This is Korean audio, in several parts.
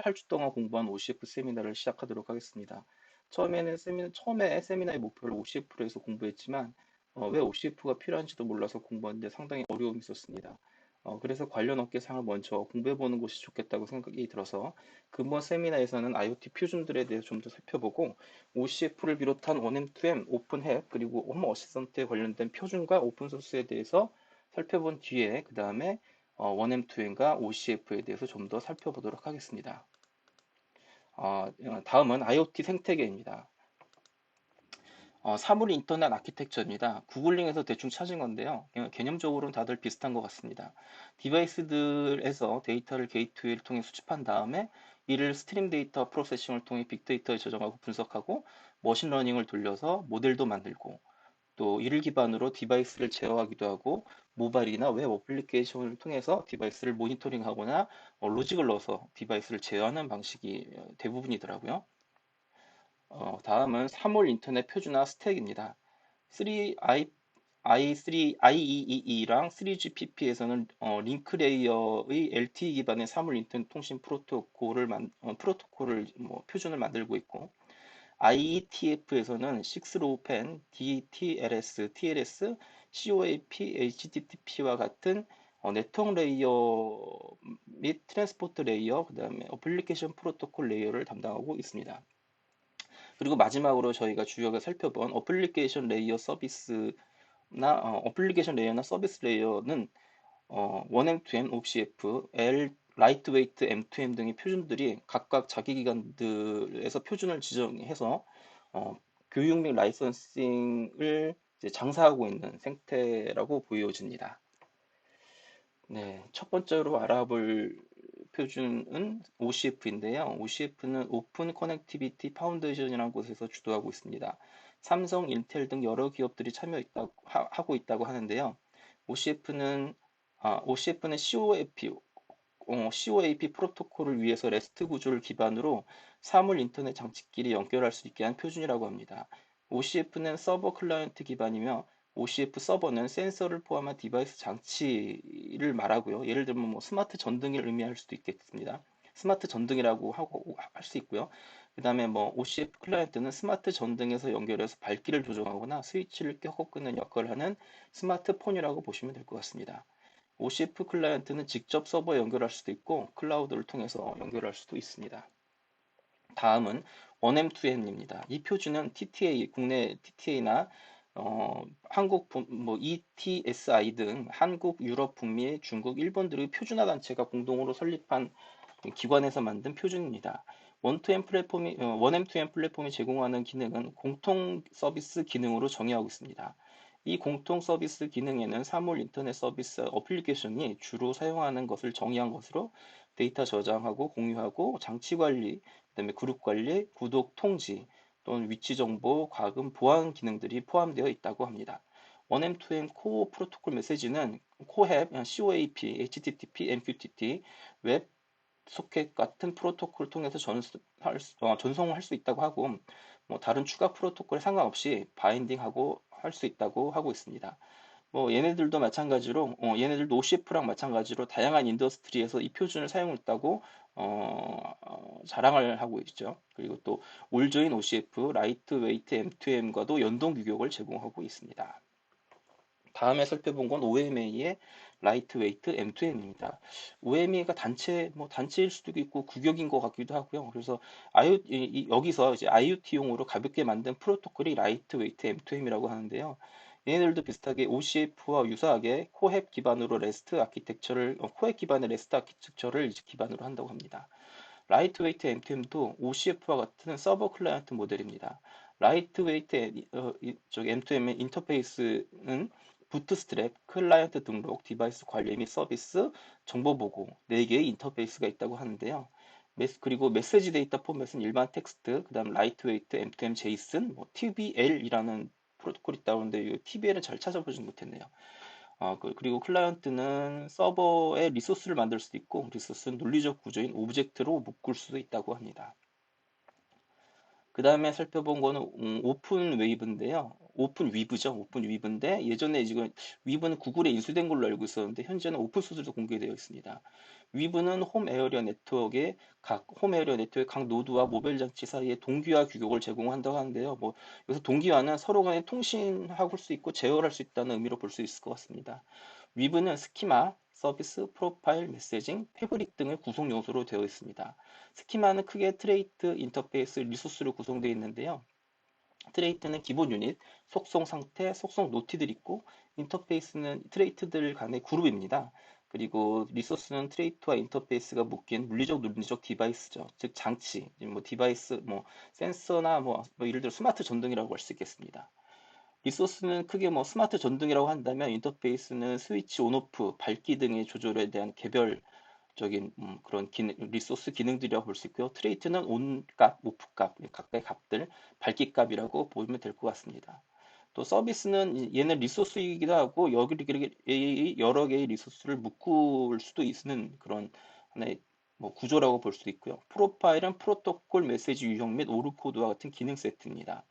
한 주 동안 공부한 OCF 세미나를 시작하도록 하겠습니다. 처음에 세미나의 목표를 OCF로 해서 공부했지만, 왜 OCF가 필요한지도 몰라서 공부하는데 상당히 어려움이 있었습니다. 그래서 관련 업계상을 먼저 공부해보는 것이 좋겠다고 생각이 들어서 근본 세미나에서는 IoT 표준들에 대해서 좀 더 살펴보고 OCF를 비롯한 1M2M, 오픈헵, 그리고 홈 어시스턴트에 관련된 표준과 오픈소스에 대해서 살펴본 뒤에 그 다음에 1M2M과 OCF에 대해서 좀 더 살펴보도록 하겠습니다. 다음은 IoT 생태계입니다. 사물 인터넷 아키텍처입니다. 구글링에서 대충 찾은 건데요. 개념적으로는 다들 비슷한 것 같습니다. 디바이스들에서 데이터를 게이트웨이를 통해 수집한 다음에 이를 스트림 데이터 프로세싱을 통해 빅데이터에 저장하고 분석하고 머신러닝을 돌려서 모델도 만들고 또 이를 기반으로 디바이스를 제어하기도 하고 모바일이나 웹 어플리케이션을 통해서 디바이스를 모니터링하거나 로직을 넣어서 디바이스를 제어하는 방식이 대부분이더라고요. 다음은 3월 인터넷 표준화 스택입니다. 3IEEE랑 3GPP에서는 링크 레이어의 LTE 기반의 사물 인터넷 통신 프로토콜을 표준을 만들고 있고 IETF에서는 6LoWPAN, DTLS, TLS, COAP, HTTP와 같은 네트워크 레이어 및 트랜스포트 레이어, 그다음에 어플리케이션 프로토콜 레이어를 담당하고 있습니다. 그리고 마지막으로 저희가 주요하게 살펴본 어플리케이션 레이어나 서비스 레이어는 1M2M, OCF, L, 라이트웨이트 M2M 등의 표준들이 각각 자기 기관들에서 표준을 지정해서 어, 교육 및 라이선싱을 이제 장사하고 있는 생태라고 보여집니다. 네, 첫 번째로 알아볼 표준은 OCF인데요. OCF는 오픈 커넥티비티 파운데이션이라는 곳에서 주도하고 있습니다. 삼성, 인텔 등 여러 기업들이 하고 있다고 하는데요. OCF는 OCF는 COAP 프로토콜을 위해서 REST 구조를 기반으로 사물 인터넷 장치끼리 연결할 수 있게 한 표준이라고 합니다. OCF는 서버 클라이언트 기반이며 OCF 서버는 센서를 포함한 디바이스 장치를 말하고요. 예를 들면 스마트 전등을 의미할 수도 있겠습니다. 스마트 전등이라고 하고 할 수 있고요. 그다음에 OCF 클라이언트는 스마트 전등에서 연결해서 밝기를 조정하거나 스위치를 켜고 끄는 역할을 하는 스마트폰이라고 보시면 될 것 같습니다. OCF 클라이언트는 직접 서버에 연결할 수도 있고 클라우드를 통해서 연결할 수도 있습니다. 다음은 1M2M입니다. 이 표준은 TTA, 국내 TTA나 ETSI 등 한국, 유럽, 북미, 중국, 일본 등의 표준화 단체가 공동으로 설립한 기관에서 만든 표준입니다. 1M2M 플랫폼이 제공하는 기능은 공통 서비스 기능으로 정의하고 있습니다. 이 공통 서비스 기능에는 사물 인터넷 서비스 어플리케이션이 주로 사용하는 것을 정의한 것으로 데이터 저장하고 공유하고 장치 관리, 그다음에 그룹 관리, 구독 통지 또는 위치 정보, 과금, 보안 기능들이 포함되어 있다고 합니다. 1M2M 코어 프로토콜 메시지는 코헵, COAP, HTTP, MQTT, 웹 소켓 같은 프로토콜을 통해서 전송을 할 수 있다고 하고 다른 추가 프로토콜에 상관없이 바인딩하고 할 수 있다고 하고 있습니다. 얘네들도 OCF랑 마찬가지로 다양한 인더스트리에서 이 표준을 사용했다고 자랑을 하고 있죠. 그리고 또 올조인 OCF, 라이트웨이트 M2M과도 연동 규격을 제공하고 있습니다. 다음에 살펴본 건 OMA의 라이트웨이트 M2M입니다. OMA가 단체일 수도 있고 규격인 것 같기도 하고요. 그래서 여기서 이제 IoT용으로 가볍게 만든 프로토콜이 라이트웨이트 M2M이라고 하는데요. 얘네들도 비슷하게 OCF와 유사하게 코헵 기반의 레스트 아키텍처를 이제 기반으로 한다고 합니다. 라이트웨이트 M2M도 OCF와 같은 서버 클라이언트 모델입니다. 라이트웨이트 M2M의 인터페이스는 부트스트랩, 클라이언트 등록, 디바이스 관리 및 서비스, 정보 보고 4개의 인터페이스가 있다고 하는데요. 그리고 메시지 데이터 포맷은 일반 텍스트, 그다음 라이트웨이트 M2M 제이슨, TBL이라는 프로토콜이 있다고 하는데 이 TBL은 잘 찾아보진 못했네요. 그리고 클라이언트는 서버에 리소스를 만들 수도 있고 리소스는 논리적 구조인 오브젝트로 묶을 수도 있다고 합니다. 그 다음에 살펴본 거는 오픈 웨이브인데요. 오픈 위브죠. 오픈 위브인데 예전에 지금 위브는 구글에 인수된 걸로 알고 있었는데 현재는 오픈 소스로 공개되어 있습니다. 위브는 홈 에어리어 네트워크의 각 노드와 모바일 장치 사이에 동기화 규격을 제공한다고 하는데요. 뭐 여기서 동기화는 서로 간에 통신할 수 있고 제어할 수 있다는 의미로 볼 수 있을 것 같습니다. 위브는 스키마, 서비스, 프로파일, 메시징, 패브릭 등의 구성 요소로 되어 있습니다. 스키마는 크게 트레이트, 인터페이스, 리소스로 구성되어 있는데요. 트레이트는 기본 유닛, 속성 상태, 속성 노티들이 있고, 인터페이스는 트레이트들 간의 그룹입니다. 그리고 리소스는 트레이트와 인터페이스가 묶인 물리적 논리적 디바이스죠. 즉 장치, 뭐 디바이스, 뭐 센서나 뭐 예를 들어 스마트 전등이라고 할 수 있겠습니다. 리소스는 크게 뭐 스마트 전등이라고 한다면 인터페이스는 스위치 온오프, 밝기 등의 조절에 대한 개별적인 그런 리소스 기능들이라고 볼 수 있고요. 트레이트는 온 값, 오프 값, 각각의 값들, 밝기 값이라고 보면 될 것 같습니다. 또 서비스는 얘는 리소스이기도 하고 여러 개의 리소스를 묶을 수도 있는 그런 하나의 뭐 구조라고 볼 수도 있고요. 프로파일은 프로토콜 메시지 유형 및 오류 코드와 같은 기능 세트입니다.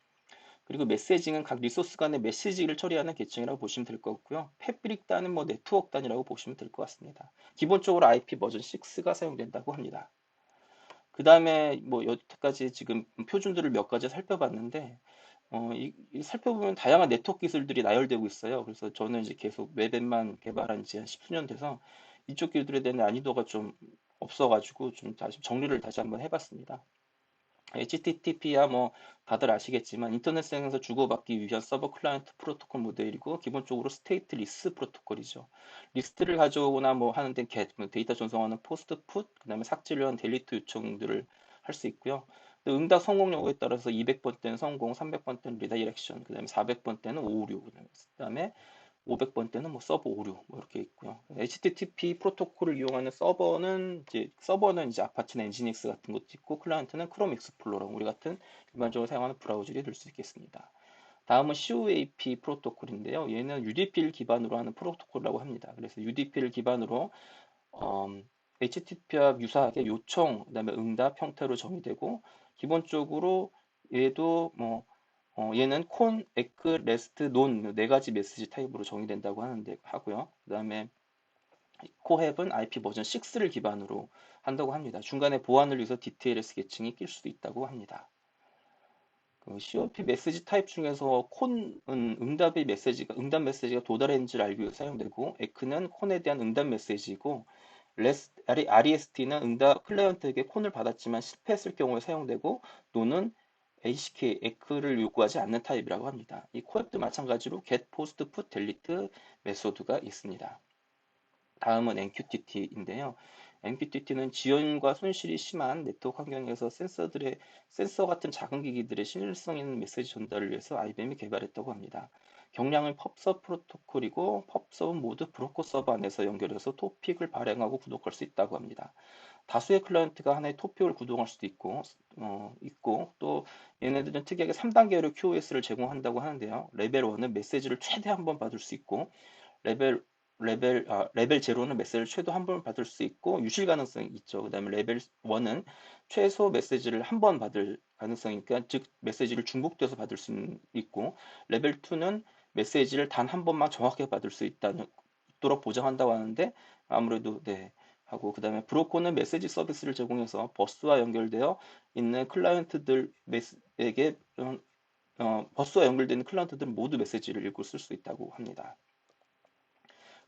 그리고 메시징은 각 리소스 간의 메시지를 처리하는 계층이라고 보시면 될 것 같고요. 패브릭 단은 뭐 네트워크 단이라고 보시면 될 것 같습니다. 기본적으로 IP 버전 6가 사용된다고 합니다. 그 다음에 뭐 여태까지 지금 표준들을 몇 가지 살펴봤는데 살펴보면 다양한 네트워크 기술들이 나열되고 있어요. 그래서 저는 이제 계속 웹앱만 개발한 지 한 10수년 돼서 이쪽 기술들에 대한 난이도가 좀 없어가지고 좀 다시 정리를 다시 한번 해봤습니다. HTTP야 뭐 다들 아시겠지만 인터넷상에서 주고받기 위한 서버 클라이언트 프로토콜 모델이고 기본적으로 스테이트 리스 프로토콜이죠. 리스트를 가져오거나 뭐 하는데 뭐 데이터 전송하는 포스트 풋, 그다음에 삭제를 위한 델리트 요청들을 할 수 있고요. 응답 성공 여부에 따라서 200번 때는 성공, 300번 때는 리다이렉션, 그다음에 400번 때는 오류, 그다음에 500번 때는 뭐 서버 오류 뭐 이렇게 있고요. HTTP 프로토콜을 이용하는 서버는 이제 아파치나 엔지닉스 같은 것도 있고 클라이언트는 크롬 익스플로러 우리 같은 일반적으로 사용하는 브라우저들이 될 수 있겠습니다. 다음은 COAP 프로토콜인데요. 얘는 UDP를 기반으로 하는 프로토콜이라고 합니다. 그래서 UDP를 기반으로 HTTP와 유사하게 요청, 그다음에 응답 형태로 정의되고 기본적으로 얘도 뭐 얘는 콘, 에크, 레스트, 논 네 가지 메시지 타입으로 정의된다고 하고요. 그다음에 코헵은 IP 버전 6를 기반으로 한다고 합니다. 중간에 보안을 위해서 DTLS 계층이 낄 수도 있다고 합니다. 그 COP 메시지 타입 중에서 콘은 응답 메시지가 도달했는지를 알기 위해 사용되고, 에크는 콘에 대한 응답 메시지이고, REST는 클라이언트에게 콘을 받았지만 실패했을 경우에 사용되고, 노는 ACK, 에크를 요구하지 않는 타입이라고 합니다. 이 코앱도 마찬가지로 get, post, put, delete 메소드가 있습니다. 다음은 MQTT인데요. MQTT는 지연과 손실이 심한 네트워크 환경에서 센서 같은 작은 기기들의 신뢰성 있는 메시지 전달을 위해서 IBM이 개발했다고 합니다. 경량은 펍서 프로토콜이고 펍서는 모두 브로커 서버 안에서 연결해서 토픽을 발행하고 구독할 수 있다고 합니다. 다수의 클라이언트가 하나의 토픽을 구동할 수도 있고 또 얘네들은 특이하게 3단계로 QoS를 제공한다고 하는데요. 레벨 1은 메시지를 최대 한 번 받을 수 있고 레벨 레벨 제로는 메시지를 최소 한 번 받을 수 있고 유실 가능성이 있죠. 그다음에 레벨 1은 최소 메시지를 한 번 받을 가능성이 있으니까 즉 메시지를 중복돼서 받을 수 있고 레벨 2는 메시지를 단 한 번만 정확하게 받을 수 있도록 보장한다고 하는데 아무래도 네 하고 그다음에 브로커는 메시지 서비스를 제공해서 버스와 연결되어 있는 클라이언트들에게 버스와 연결되는 클라이언트들은 모두 메시지를 읽고 쓸 수 있다고 합니다.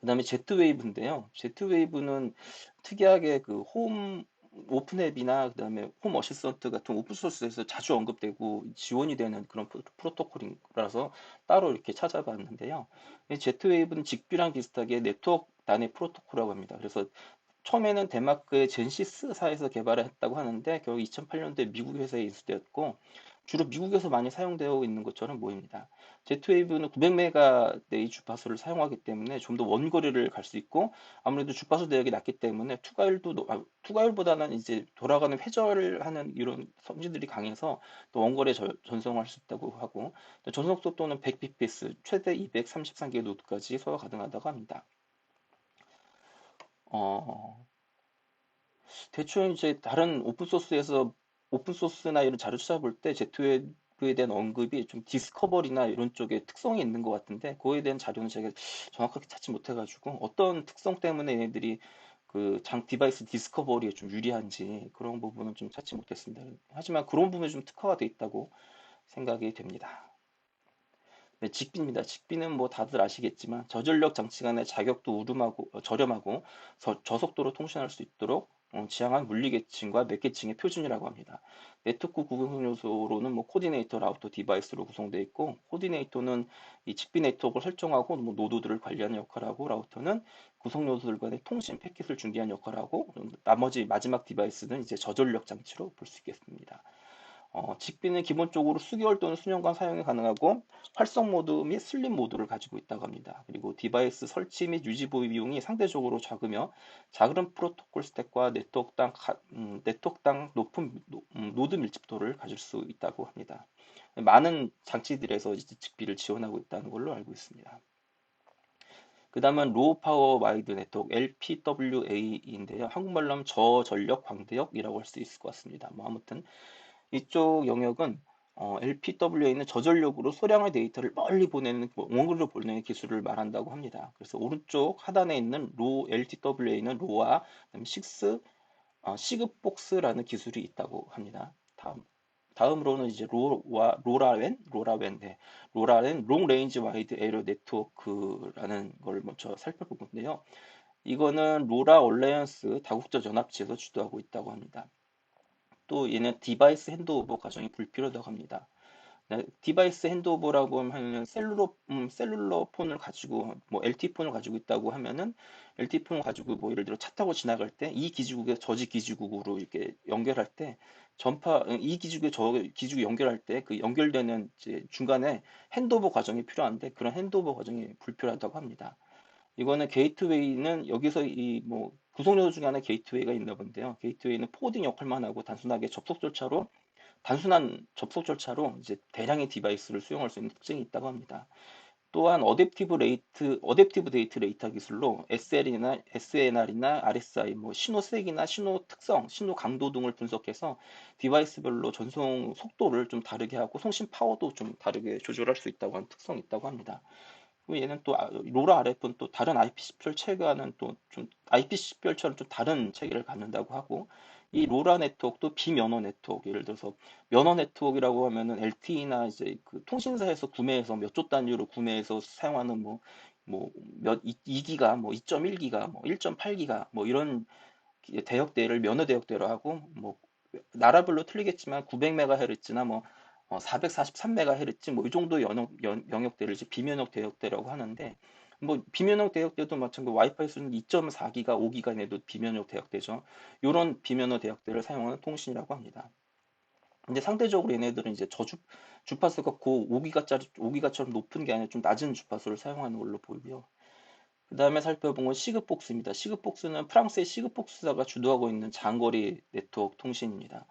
그다음에 제트웨이브인데요. 제트웨이브는 특이하게 그 홈 오픈앱이나 그다음에 홈 어시스턴트 같은 오픈 소스에서 자주 언급되고 지원이 되는 그런 프로토콜이라서 따로 이렇게 찾아봤는데요. 이 제트웨이브는 직비랑 비슷하게 네트워크 단위 프로토콜이라고 합니다. 그래서 처음에는 덴마크의 젠시스사에서 개발을 했다고 하는데 결국 2008년도에 미국 회사에 인수되었고 주로 미국에서 많이 사용되어 있는 것처럼 보입니다. 제트웨이브는 900메가대의 주파수를 사용하기 때문에 좀 더 원거리를 갈 수 있고 아무래도 주파수 대역이 낮기 때문에 투과율보다는 이제 돌아가는 회절을 하는 이런 성질들이 강해서 또 원거리에 전송할 수 있다고 하고 전송 속도는 100bps 최대 233개 노드까지 소화 가능하다고 합니다. 어, 대충 이제 다른 오픈소스나 이런 자료 찾아볼 때 제트웨이브에 대한 언급이 좀 디스커버리나 이런 쪽에 특성이 있는 것 같은데 그거에 대한 자료는 제가 정확하게 찾지 못해가지고 어떤 특성 때문에 얘네들이 그 디바이스 디스커버리에 좀 유리한지 그런 부분은 좀 찾지 못했습니다. 하지만 그런 부분이 좀 특화가 돼 있다고 생각이 됩니다. 네, 직비입니다. 직비는 뭐 다들 아시겠지만 저전력 장치 간의 자격도 저렴하고 저속도로 통신할 수 있도록 지향한 물리계층과 넷계층의 표준이라고 합니다. 네트워크 구성 요소로는 뭐 코디네이터, 라우터, 디바이스로 구성되어 있고, 코디네이터는 이 직비 네트워크를 설정하고 뭐 노드들을 관리하는 역할을 하고, 라우터는 구성 요소들 간의 통신 패킷을 준비하는 역할을 하고, 나머지 마지막 디바이스는 이제 저전력 장치로 볼 수 있겠습니다. 직비는 기본적으로 수개월 또는 수년간 사용이 가능하고 활성 모드 및 슬립 모드를 가지고 있다고 합니다. 그리고 디바이스 설치 및 유지 보유 비용이 상대적으로 작으며 작은 프로토콜 스택과 네트워크당 높은 노드 밀집도를 가질 수 있다고 합니다. 많은 장치들에서 이제 직비를 지원하고 있다는 걸로 알고 있습니다. 그 다음은 로우 파워 와이드 네트워크 LPWA인데요. 한국말로 하면 저전력 광대역이라고 할 수 있을 것 같습니다. 뭐 아무튼 이쪽 영역은 LPWA는 저전력으로 소량의 데이터를 멀리 보내는 원거리로 보내는 기술을 말한다고 합니다. 그래서 오른쪽 하단에 있는 LTWA는 로와 시그폭스라는 기술이 있다고 합니다. 다음으로는 이제 로라웬, 네. 로라웬 롱 레인지 와이드 에리어 네트워크라는 걸 먼저 살펴볼 건데요. 이거는 로라 얼라이언스 다국적 연합체에서 주도하고 있다고 합니다. 또 얘는 디바이스 핸드오버 과정이 불필요하다고 합니다. 네, 디바이스 핸드오버라고 하면 셀룰러 폰을 가지고 뭐 LTE 폰을 가지고 있다고 하면은 LTE 폰을 가지고 뭐 예를 들어 차 타고 지나갈 때 이 기지국에 저지 기지국으로 이렇게 연결할 때 이 기지국에 저 기지국 연결할 때 그 연결되는 이제 중간에 핸드오버 과정이 필요한데 그런 핸드오버 과정이 불필요하다고 합니다. 이거는 게이트웨이는 여기서 이 뭐 구성 요소 중에 하나 게이트웨이가 있나 본데요. 게이트웨이는 포워딩 역할만 하고 단순한 접속 절차로 이제 대량의 디바이스를 수용할 수 있는 특징이 있다고 합니다. 또한 어댑티브 데이트 레이터 기술로 SNR이나 RSI, 뭐 신호색이나 신호 특성, 신호 강도 등을 분석해서 디바이스별로 전송 속도를 좀 다르게 하고 송신 파워도 좀 다르게 조절할 수 있다고 하는 특성이 있다고 합니다. 그리고 얘는 또 로라 RF는 또 다른 IP10별 체계와는 또 좀 IP10별처럼 좀 다른 체계를 갖는다고 하고 이 로라 네트워크도 비면허 네트워크 예를 들어서 면허 네트워크라고 하면은 LTE나 이제 그 통신사에서 구매해서 몇 조 단위로 구매해서 사용하는 뭐몇 2기가 뭐 2.1기가 뭐 1.8기가 뭐 이런 대역대를 면허 대역대로 하고 뭐 나라별로 틀리겠지만 900MHz나 뭐 443MHz 뭐 이 정도 영역대를 이제 비면역 대역대라고 하는데 뭐 비면역 대역대도 마찬가지로 와이파이 수준 2.4기가 5기가 내도 비면역 대역대죠. 이런 비면역 대역대를 사용하는 통신이라고 합니다. 근데 상대적으로 얘네들은 이제 주파수가 고 5기가처럼 높은 게 아니라 좀 낮은 주파수를 사용하는 걸로 보이고요. 그 다음에 살펴본 건 시그폭스입니다. 시그폭스는 프랑스의 시그폭스사가 주도하고 있는 장거리 네트워크 통신입니다.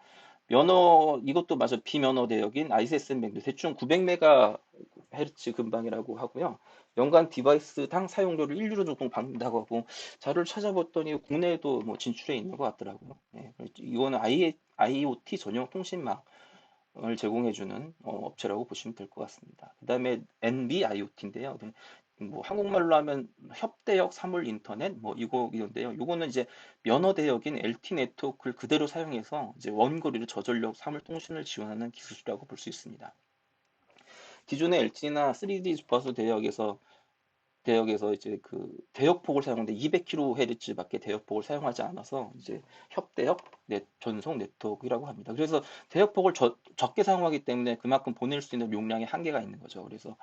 이것도 맞아 비면허 대역인 ISM 밴드 대충 900MHz 근방이라고 하고요. 연간 디바이스당 사용료를 1유로 정도 받는다고 하고 자료를 찾아봤더니 국내에도 뭐 진출해 있는 것 같더라고요. 네, 이거는 IoT 전용 통신망을 제공해주는 업체라고 보시면 될 것 같습니다. 그 다음에 NB-IoT인데요. 뭐 한국말로 하면 협대역 사물 인터넷 뭐 이건데요. 이거는 이제 면허 대역인 LT 네트워크를 그대로 사용해서 이제 원거리로 저전력 사물 통신을 지원하는 기술이라고 볼 수 있습니다. 기존의 LTE나 3D 주파수 대역에서 이제 그 대역폭을 사용하는데 200kHz밖에 대역폭을 사용하지 않아서 이제 협대역 전송 네트워크라고 합니다. 그래서 대역폭을 적게 사용하기 때문에 그만큼 보낼 수 있는 용량의 한계가 있는 거죠. 그래서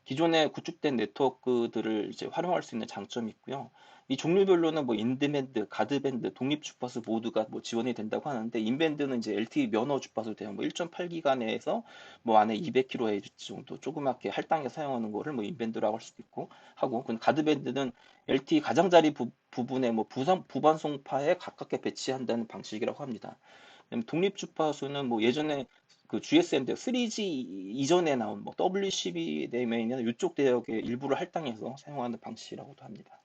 기존에 구축된 네트워크들을 이제 활용할 수 있는 장점이 있고요. 이 종류별로는 뭐 인드밴드, 가드밴드, 독립 주파수 모두가 뭐 지원이 된다고 하는데 인밴드는 이제 LTE 면허 주파수 대용 뭐 1.8기가 내에서 뭐 안에 200kHz 정도 조그맣게 할당해 사용하는 거를 뭐 인밴드라고 할 수도 있고 하고 그 가드밴드는 LTE 가장자리 부분에 뭐 부반송파에 가깝게 배치한다는 방식이라고 합니다. 독립 주파수는 뭐 예전에 그 GSM 대역 3G 이전에 나온 뭐 WCB 대면이나 이쪽 대역의 일부를 할당해서 사용하는 방식이라고도 합니다.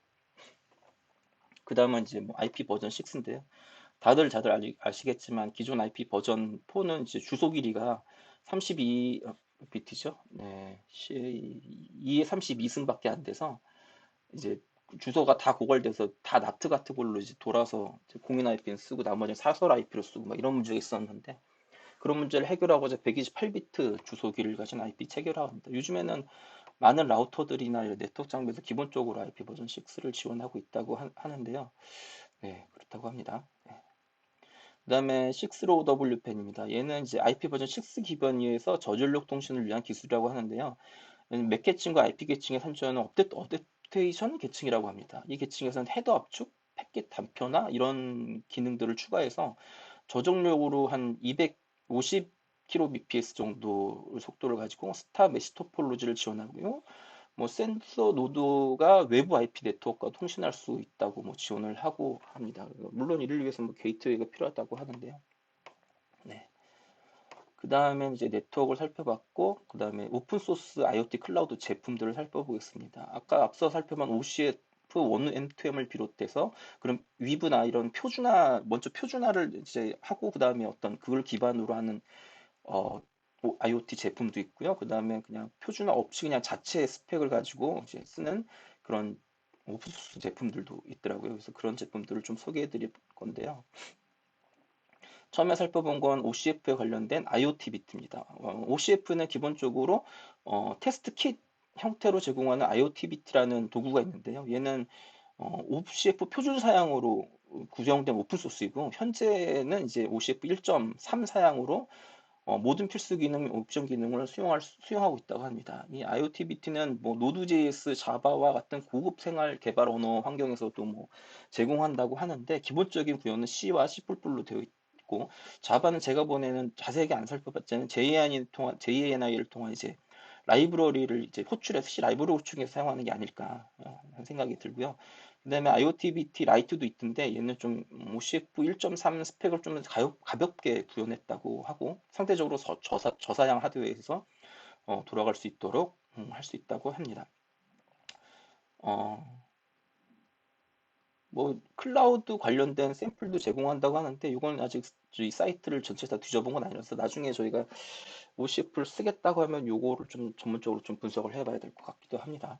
그 다음은 이제 뭐 IP 버전 6인데요. 다들 아시겠지만 기존 IP 버전 4는 이제 주소 길이가 32비트죠. 네, 2에 32승밖에 안 돼서 이제 주소가 다 고갈돼서 다 나트 같은 걸로 이제 돌아서 이제 공인 IP는 쓰고 나머지는 사설 IP로 쓰고 막 이런 문제가 있었는데 그런 문제를 해결하고자 128비트 주소기를 가진 IP 체결화합니다. 요즘에는 많은 라우터들이나 이런 네트워크 장비에서 기본적으로 IP 버전 6를 지원하고 있다고 하는데요. 네, 그렇다고 합니다. 네. 그다음에 6ROWPAN입니다. 얘는 이제 IP 버전 6 기반위에서 저전력 통신을 위한 기술이라고 하는데요. 맥 계층과 IP 계층의 산전은 어댑테이션 계층이라고 합니다. 이 계층에서는 헤더 압축, 패킷 단표나 이런 기능들을 추가해서 저정력으로 한 250kbps 정도 속도를 가지고 스타 메시 토폴로지를 지원하고요. 뭐 센서 노드가 외부 IP 네트워크와 통신할 수 있다고 뭐 지원을 하고 합니다. 물론 이를 위해서 뭐 게이트웨이가 필요하다고 하는데요. 네. 그 다음에 이제 네트워크를 살펴봤고, 그 다음에 오픈소스 IoT 클라우드 제품들을 살펴보겠습니다. 아까 앞서 살펴본 OCF 1M2M을 비롯해서 그런 위브나 이런 먼저 표준화를 이제 하고, 그 다음에 어떤 그걸 기반으로 하는 IoT 제품도 있고요. 그 다음에 그냥 표준화 없이 그냥 자체 스펙을 가지고 이제 쓰는 그런 오픈소스 제품들도 있더라고요. 그래서 그런 제품들을 좀 소개해 드릴 건데요. 처음에 살펴본 건 OCF에 관련된 IoT 비트입니다. OCF는 기본적으로 테스트 킷 형태로 제공하는 IoT 비트라는 도구가 있는데요. 얘는 OCF 표준 사양으로 구성된 오픈 소스이고 현재는 이제 OCF 1.3 사양으로 모든 필수 기능, 옵션 기능을 수용하고 있다고 합니다. 이 IoT 비트는 뭐 노드.js, 자바와 같은 고급 생활 개발 언어 환경에서도 뭐 제공한다고 하는데 기본적인 구현은 C와 C++로 되어 있고 자바는 제가 보내는 자세하게 안 살펴봤지만 JANI를 통한 이제 라이브러리를 이제 호출해서 C 라이브러리 호출해서 사용하는 게 아닐까 하는 생각이 들고요. 그다음에 IoTBT 라이트도 있던데 얘는 좀 OCF 1.3 스펙을 좀 가볍게 구현했다고 하고 상대적으로 저사양 하드웨어에서 돌아갈 수 있도록 할 수 있다고 합니다. 어, 뭐 클라우드 관련된 샘플도 제공한다고 하는데 이건 아직 저희 사이트를 전체 다 뒤져본 건 아니라서 나중에 저희가 OCF를 쓰겠다고 하면 요거를 좀 전문적으로 좀 분석을 해봐야 될 것 같기도 합니다.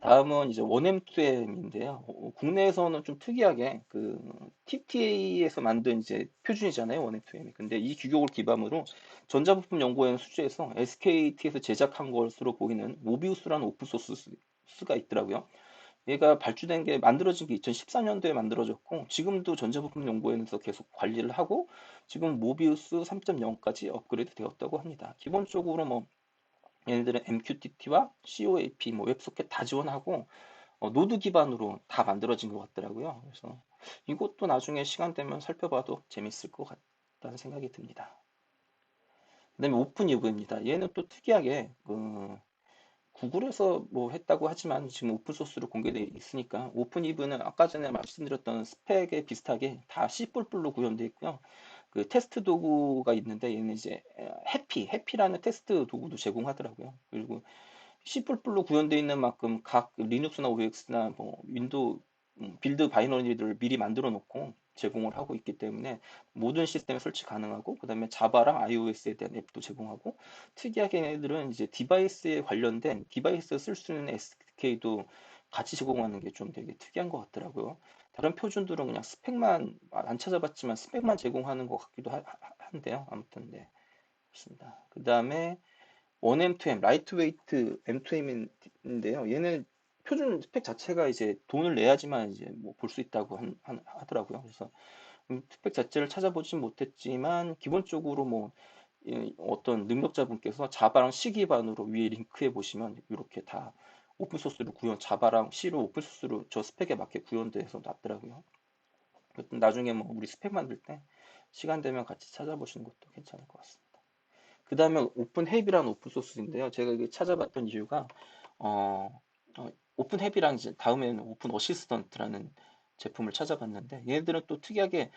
다음은 이제 원엠2M인데요. 국내에서는 좀 특이하게 그 TTA에서 만든 이제 표준이잖아요, 원엠2M이. 근데 이 규격을 기반으로 전자부품 연구원 수주에서 SKT에서 제작한 것으로 보이는 모비우스라는 오픈 소스가 있더라고요. 얘가 발주된 게 만들어진 게 2014년도에 만들어졌고 지금도 전자부품 연구원에서 계속 관리를 하고 지금 모비우스 3.0까지 업그레이드 되었다고 합니다. 기본적으로 뭐 얘네들은 MQTT와 COAP, 뭐 웹소켓 다 지원하고 노드 기반으로 다 만들어진 것 같더라고요. 그래서 이것도 나중에 시간 되면 살펴봐도 재밌을 것 같다는 생각이 듭니다. 그다음에 오픈이브입니다. 얘는 또 특이하게 구글에서 뭐 했다고 하지만 지금 오픈 소스로 공개되어 있으니까 오픈이브는 아까 전에 말씀드렸던 스펙에 비슷하게 다 C++로 구현되어 있고요. 그 테스트 도구가 있는데 얘는 이제 해피라는 테스트 도구도 제공하더라고요. 그리고 C++로 구현되어 있는 만큼 각 리눅스나 OS나 뭐 윈도우 빌드 바이너리를 미리 만들어 놓고 제공을 하고 있기 때문에 모든 시스템에 설치 가능하고 그다음에 자바랑 iOS에 대한 앱도 제공하고 특이하게 얘네들은 이제 디바이스에 관련된 디바이스 쓸 수 있는 SDK도 같이 제공하는 게 좀 되게 특이한 것 같더라고요. 다른 표준들은 그냥 스펙만 안 찾아봤지만 스펙만 제공하는 것 같기도 한데요. 아무튼 네, 그렇습니다. 그다음에 1M2M, 라이트웨이트 M2M인데요. 얘는 표준 스펙 자체가 이제 돈을 내야지만 이제 뭐 볼 수 있다고 하더라고요. 그래서 스펙 자체를 찾아보진 못했지만 기본적으로 뭐 어떤 능력자분께서 자바랑 C 기반으로 위에 링크해 보시면 이렇게 다 오픈 소스로 자바랑 C로 오픈 소스로 저 스펙에 맞게 구현돼서 놨더라고요. 나중에 뭐 우리 스펙 만들 때 시간 되면 같이 찾아보시는 것도 괜찮을 것 같습니다. 그 다음에 오픈 헤비라는 오픈 소스인데요. 제가 이게 찾아봤던 이유가 어, 오픈 헤비랑 이제 다음에는 오픈 어시스턴트라는 제품을 찾아봤는데 얘네들은 또 특이하게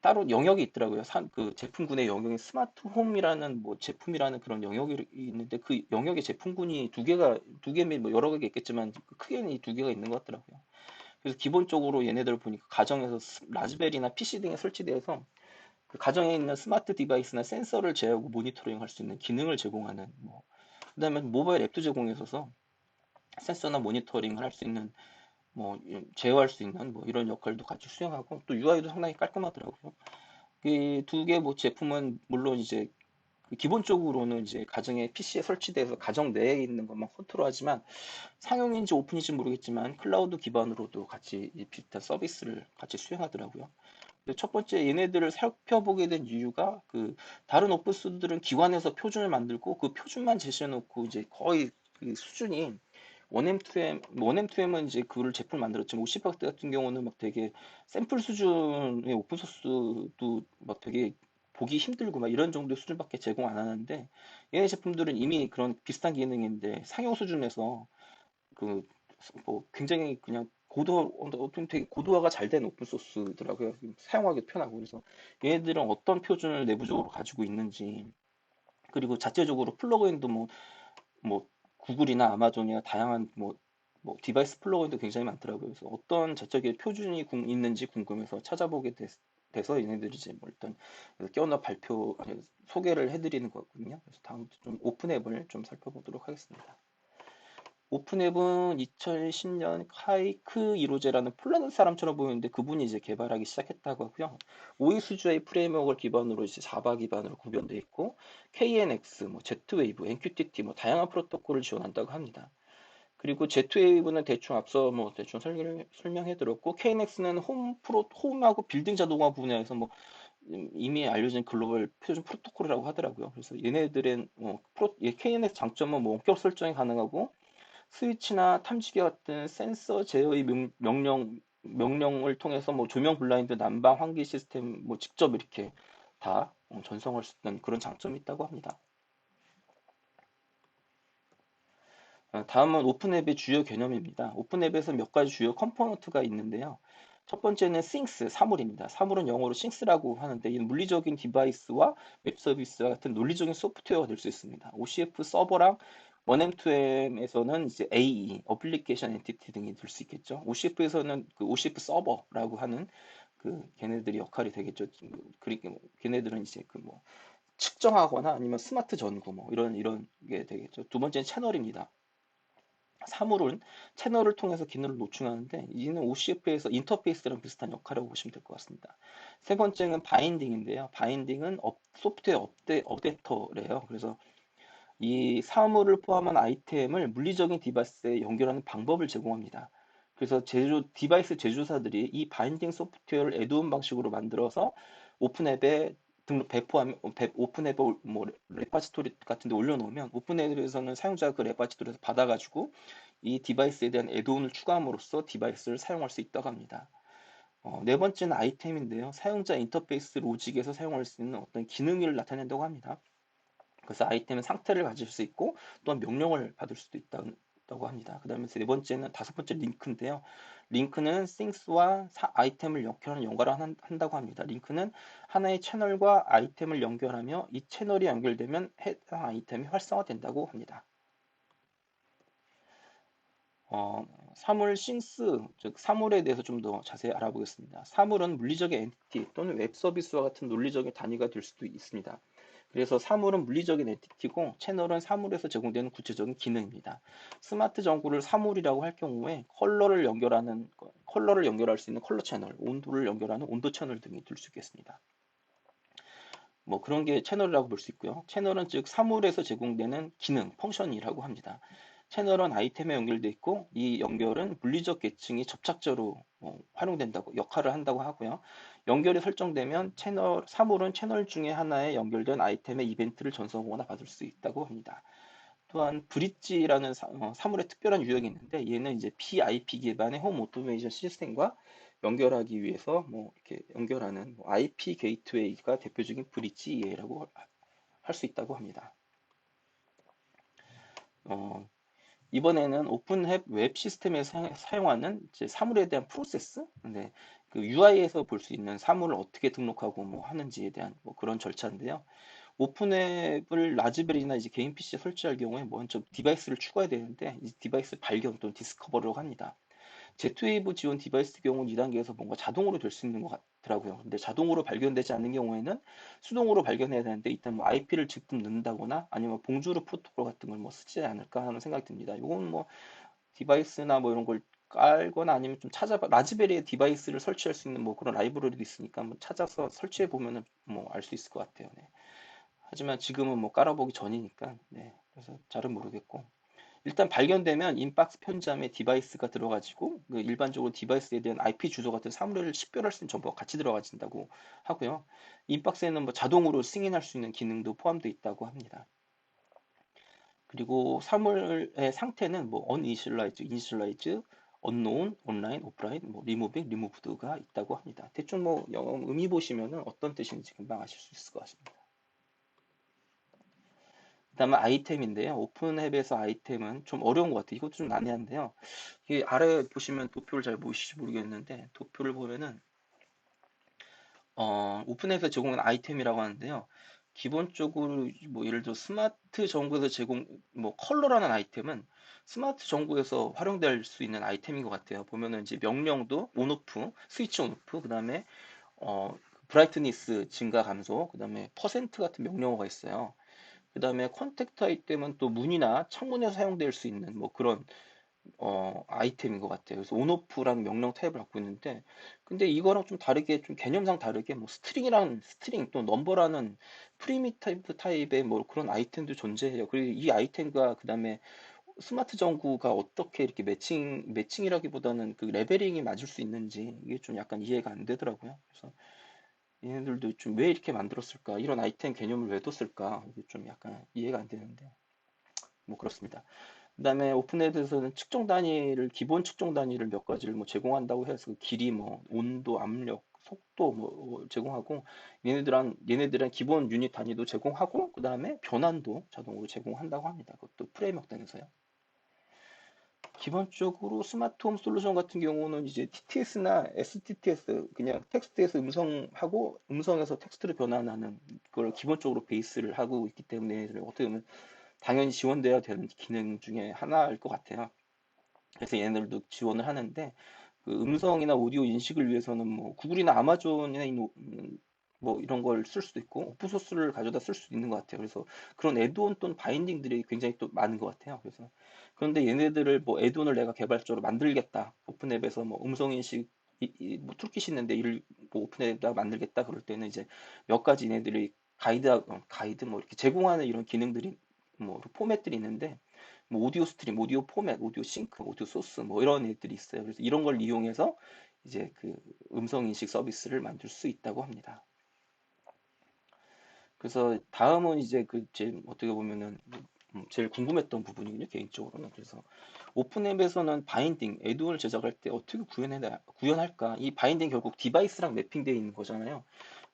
따로 영역이 있더라고요. 그 제품군의 영역에 스마트 홈이라는 뭐 제품이라는 그런 영역이 있는데 그 영역의 제품군이 두 개면 뭐 여러 개가 있겠지만 크게는 이 두 개가 있는 것 같더라고요. 그래서 기본적으로 얘네들 보니까 가정에서 라즈베리나 PC 등에 설치되어서 그 가정에 있는 스마트 디바이스나 센서를 제어하고 모니터링 할 수 있는 기능을 제공하는 그다음에 모바일 앱도 제공해 서 센서나 모니터링을 할 수 있는 뭐 제어할 수 있는 뭐 이런 역할도 같이 수행하고 또 UI도 상당히 깔끔하더라고요. 그 두 개 뭐 제품은 물론 이제 그 기본적으로는 이제 가정에 PC에 설치돼서 가정 내에 있는 것만 컨트롤하지만 상용인지 오픈인지 모르겠지만 클라우드 기반으로도 같이 이 비슷한 서비스를 같이 수행하더라고요. 근데 첫 번째 얘네들을 살펴보게 된 이유가 그 다른 오픈소스들은 기관에서 표준을 만들고 그 표준만 제시해놓고 이제 거의 그 수준이 1M, 1M2M은 이제 그걸 제품을 만들었지만 오시박스 같은 경우는 막 되게 샘플 수준의 오픈소스도 막 되게 보기 힘들고 막 이런 정도의 수준밖에 제공 안 하는데 얘네 제품들은 이미 그런 비슷한 기능인데 상용 수준에서 그 뭐 굉장히 그냥 어떤 되게 고도화가 잘 된 오픈 소스더라고요. 사용하기 편하고 그래서 얘네들은 어떤 표준을 내부적으로 가지고 있는지 그리고 자체적으로 플러그인도 뭐 구글이나 아마존이나 다양한 뭐 디바이스 플러그인도 굉장히 많더라고요. 그래서 어떤 자체적인 표준이 있는지 궁금해서 찾아보게 돼서 얘네들이 이제 뭐 일단 껴넣어 발표 아니, 소개를 해드리는 거거든요. 그래서 다음부터 좀 오픈앱을 좀 살펴보도록 하겠습니다. 오픈앱은 2010년 카이크 이로제라는 폴란드 사람처럼 보이는데 그분이 이제 개발하기 시작했다고 하고요. 오이수주의 프레임워크를 기반으로 이제 자바 기반으로 구변되어 있고 KNX, 뭐 Z웨이브, MQTT 뭐 다양한 프로토콜을 지원한다고 합니다. 그리고 Z웨이브는 대충 앞서 뭐 대충 설명해 드렸고 KNX는 홈하고 빌딩 자동화 분야에서 뭐 이미 알려진 글로벌 표준 프로토콜이라고 하더라고요. 그래서 얘네들은 KNX 장점은 뭐 원격 설정이 가능하고 스위치나 탐지기 같은 센서 제어의 명령을 통해서 뭐 조명 블라인드 난방 환기 시스템 뭐 직접 이렇게 다 전송할 수 있는 그런 장점이 있다고 합니다. 다음은 오픈앱의 주요 개념입니다. 오픈앱에서 몇 가지 주요 컴포넌트가 있는데요. 첫 번째는 Things, 사물입니다. 사물은 영어로 things라고 하는데 이 물리적인 디바이스와 웹 서비스와 같은 논리적인 소프트웨어가 될 수 있습니다. OCF 서버랑 1M2M에서는 이제 AE, 어플리케이션 엔티티 등이 될 수 있겠죠. OCF에서는 그 OCF 서버라고 하는 그 걔네들이 역할이 되겠죠. 그리고 걔네들은 이제 그 뭐 측정하거나 아니면 스마트 전구 뭐 이런 게 되겠죠. 두 번째는 채널입니다. 사물은 채널을 통해서 기능을 노출하는데 이는 OCF에서 인터페이스랑 비슷한 역할이라고 보시면 될 것 같습니다. 세 번째는 바인딩인데요. 바인딩은 소프트웨어 업데이터래요. 그래서 이 사물을 포함한 아이템을 물리적인 디바이스에 연결하는 방법을 제공합니다. 그래서 디바이스 제조사들이 이 바인딩 소프트웨어를 애드온 방식으로 만들어서 오픈앱에 배포하면 오픈앱에 뭐 레파지토리 같은 데 올려놓으면 오픈앱에서는 사용자가 그 레파지토리에서 받아가지고 이 디바이스에 대한 애드온을 추가함으로써 디바이스를 사용할 수 있다고 합니다. 네 번째는 아이템인데요. 사용자 인터페이스 로직에서 사용할 수 있는 어떤 기능을 나타낸다고 합니다. 그래서 아이템은 상태를 가질 수 있고 또한 명령을 받을 수도 있다고 합니다. 그 다음에 다섯 번째 링크인데요. 링크는 things와 아이템을 연결을 한다고 합니다. 링크는 하나의 채널과 아이템을 연결하며 이 채널이 연결되면 해당 아이템이 활성화된다고 합니다. 사물 싱스, 즉 사물에 대해서 좀 더 자세히 알아보겠습니다. 사물은 물리적인 엔티티 또는 웹 서비스와 같은 논리적인 단위가 될 수도 있습니다. 그래서 사물은 물리적인 엔티티고 채널은 사물에서 제공되는 구체적인 기능입니다. 스마트 전구를 사물이라고 할 경우에 컬러를 연결할 수 있는 컬러 채널, 온도를 연결하는 온도 채널 등이 될 수 있겠습니다. 뭐 그런 게 채널이라고 볼 수 있고요. 채널은 즉 사물에서 제공되는 기능, 펑션이라고 합니다. 채널은 아이템에 연결돼 있고 이 연결은 물리적 계층이 접착제로 활용된다고 역할을 한다고 하고요. 연결이 설정되면 사물은 채널 중에 하나에 연결된 아이템의 이벤트를 전송하거나 받을 수 있다고 합니다. 또한 브릿지라는 사물의 특별한 유형이 있는데 얘는 이제 PIP 기반의 홈 오토메이션 시스템과 연결하기 위해서 뭐 이렇게 연결하는 IP 게이트웨이가 대표적인 브릿지 이해라고 할 수 있다고 합니다. 어, 이번에는 오픈앱 웹 시스템에서 사용하는 이제 사물에 대한 프로세스, 근데 그 UI에서 볼 수 있는 사물을 어떻게 등록하고 뭐 하는지에 대한 뭐 그런 절차인데요. 오픈앱을 라즈베리나 이제 개인 PC에 설치할 경우에 먼저 디바이스를 추가해야 되는데 이 디바이스 발견 또는 디스커버라고 합니다. Z웨이브 지원 디바이스 경우는 2단계에서 뭔가 자동으로 될 수 있는 것 같더라고요. 근데 자동으로 발견되지 않는 경우에는 수동으로 발견해야 되는데 일단 뭐 IP를 직접 넣는다거나 아니면 봉주르 프로토콜 같은 걸 뭐 쓰지 않을까 하는 생각이 듭니다. 이건 뭐 디바이스나 뭐 이런 걸 깔거나 아니면 좀 찾아봐 라즈베리에 디바이스를 설치할 수 있는 뭐 그런 라이브러리도 있으니까 한번 찾아서 설치해 보면은 뭐 알 수 있을 것 같아요. 네. 하지만 지금은 뭐 깔아보기 전이니까 네. 그래서 잘은 모르겠고 일단 발견되면 인박스 편지함에 디바이스가 들어가지고 그 일반적으로 디바이스에 대한 IP 주소 같은 사물을 식별할 수 있는 정보가 같이 들어가진다고 하고요. 인박스에는 뭐 자동으로 승인할 수 있는 기능도 포함되어 있다고 합니다. 그리고 사물의 상태는 뭐 uninitialize, initialize, unknown, online, offline, 뭐 removing, removed가 있다고 합니다. 대충 뭐 영어 의미 보시면은 어떤 뜻인지 금방 아실 수 있을 것 같습니다. 그다음에 아이템인데요. 오픈앱에서 아이템은 좀 어려운 것 같아요. 이것도 좀 난해한데요. 이 아래 보시면 도표를 잘 보시지 모르겠는데 도표를 보면은 오픈앱에서 제공하는 아이템이라고 하는데요. 기본적으로 뭐 예를 들어 스마트 전구에서 제공 뭐 컬러라는 아이템은 스마트 전구에서 활용될 수 있는 아이템인 것 같아요. 보면은 이제 명령도 온오프, 스위치 온오프, 그다음에 브라이트니스 증가 감소, 그다음에 퍼센트 같은 명령어가 있어요. 그다음에 컨택트 아이템은 또 문이나 창문에서 사용될 수 있는 뭐 그런 아이템인 것 같아요. 그래서 온오프라는 명령 타입을 갖고 있는데, 근데 이거랑 좀 다르게, 좀 개념상 다르게, 뭐 스트링이랑 스트링 또 넘버라는 프리미티브 타입의 뭐 그런 아이템도 존재해요. 그리고 이 아이템과 그 다음에 스마트 전구가 어떻게 이렇게 매칭이라기보다는 그 레벨링이 맞을 수 있는지 이게 좀 약간 이해가 안 되더라고요. 그래서 얘네들도 좀 왜 이렇게 만들었을까? 이런 아이템 개념을 왜 뒀을까? 이게 좀 약간 이해가 안 되는데, 뭐 그렇습니다. 그다음에 오픈헤드에서는 측정 단위를 기본 측정 단위를 몇 가지를 뭐 제공한다고 해서 그 길이 뭐 온도, 압력, 속도 뭐 제공하고 얘네들은 기본 유닛 단위도 제공하고 그다음에 변환도 자동으로 제공한다고 합니다. 그것도 프레임워크 등에서요. 기본적으로 스마트홈 솔루션 같은 경우는 이제 TTS나 STTS 그냥 텍스트에서 음성하고 음성에서 텍스트로 변환하는 그걸 기본적으로 베이스를 하고 있기 때문에 어떻게 보면 당연히 지원돼야 되는 기능 중에 하나일 것 같아요. 그래서 얘네들도 지원을 하는데 그 음성이나 오디오 인식을 위해서는 뭐 구글이나 아마존이나 뭐 이런 걸 쓸 수도 있고 오픈 소스를 가져다 쓸 수도 있는 것 같아요. 그래서 그런 애드온 또는 바인딩들이 굉장히 또 많은 것 같아요. 그래서 그런데 얘네들을 뭐 애드온을 내가 개발적으로 만들겠다. 오픈앱에서 뭐 음성 인식 뭐 툴킷이 있는데 이를 뭐 오픈앱에다 만들겠다 그럴 때는 이제 몇 가지 얘네들이 가이드 뭐 이렇게 제공하는 이런 기능들이 뭐 포맷들이 있는데 뭐 오디오 스트림, 오디오 포맷, 오디오 싱크, 오디오 소스 뭐 이런 애들이 있어요. 그래서 이런 걸 이용해서 이제 그 음성 인식 서비스를 만들 수 있다고 합니다. 그래서 다음은 이제 그 제일 어떻게 보면은 제일 궁금했던 부분이군요, 개인적으로는. 그래서 오픈앱에서는 바인딩, 애드온을 제작할 때 어떻게 구현할까? 이 바인딩 결국 디바이스랑 매핑되어 있는 거잖아요.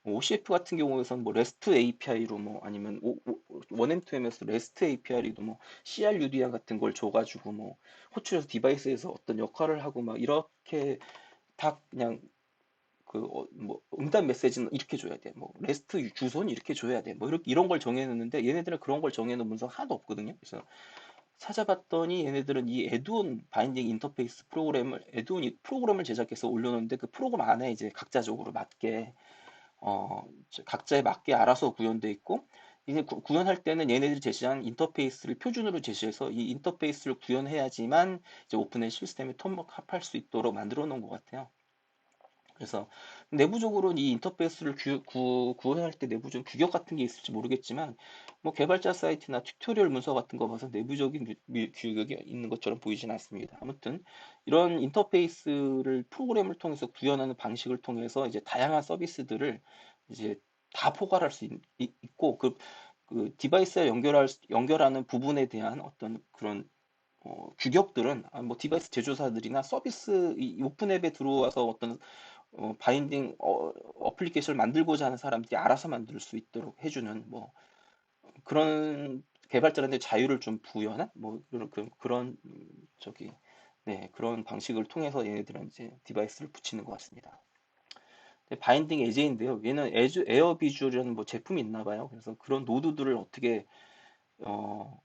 OCF 같은 경우에선 뭐 REST API로 뭐 아니면 1M2M에서 REST API로 뭐 CRUDR 같은 걸 줘가지고 뭐 호출해서 디바이스에서 어떤 역할을 하고 막 이렇게 다 그냥 뭐 응답 메시지는 이렇게 줘야 돼. 뭐 REST 주소는 이렇게 줘야 돼. 뭐 이렇게 이런 걸 정해놓는데 얘네들은 그런 걸 정해놓은 문서 하나도 없거든요. 그래서 찾아봤더니 얘네들은 이 에드온 바인딩 인터페이스 프로그램을 에드온 프로그램을 제작해서 올려놓는데 그 프로그램 안에 이제 각자적으로 맞게 각자에 맞게 알아서 구현돼 있고 이제 구현할 때는 얘네들이 제시한 인터페이스를 표준으로 제시해서 이 인터페이스를 구현해야지만 이제 오픈의 시스템에 통합할 수 있도록 만들어 놓은 것 같아요. 그래서 내부적으로 이 인터페이스를 구현할 때 내부적인 규격 같은 게 있을지 모르겠지만 뭐 개발자 사이트나 튜토리얼 문서 같은 거 봐서 내부적인 규격이 있는 것처럼 보이진 않습니다. 아무튼 이런 인터페이스를 프로그램을 통해서 구현하는 방식을 통해서 이제 다양한 서비스들을 이제 다 포괄할 수 있고 그 디바이스에 연결하는 부분에 대한 어떤 그런 규격들은 뭐 디바이스 제조사들이나 서비스 이 오픈앱에 들어와서 어떤 바인딩 어플리케이션을 만들고자 하는 사람들이 알아서 만들 수 있도록 해주는 뭐 그런 개발자한테 자유를 좀 부여하는 뭐 그런 저기 네 그런 방식을 통해서 얘네들은 이제 디바이스를 붙이는 것 같습니다. 바인딩 에제인데요. 얘는 에어 비주얼이라는 뭐 제품이 있나 봐요. 그래서 그런 노드들을 어떻게 어,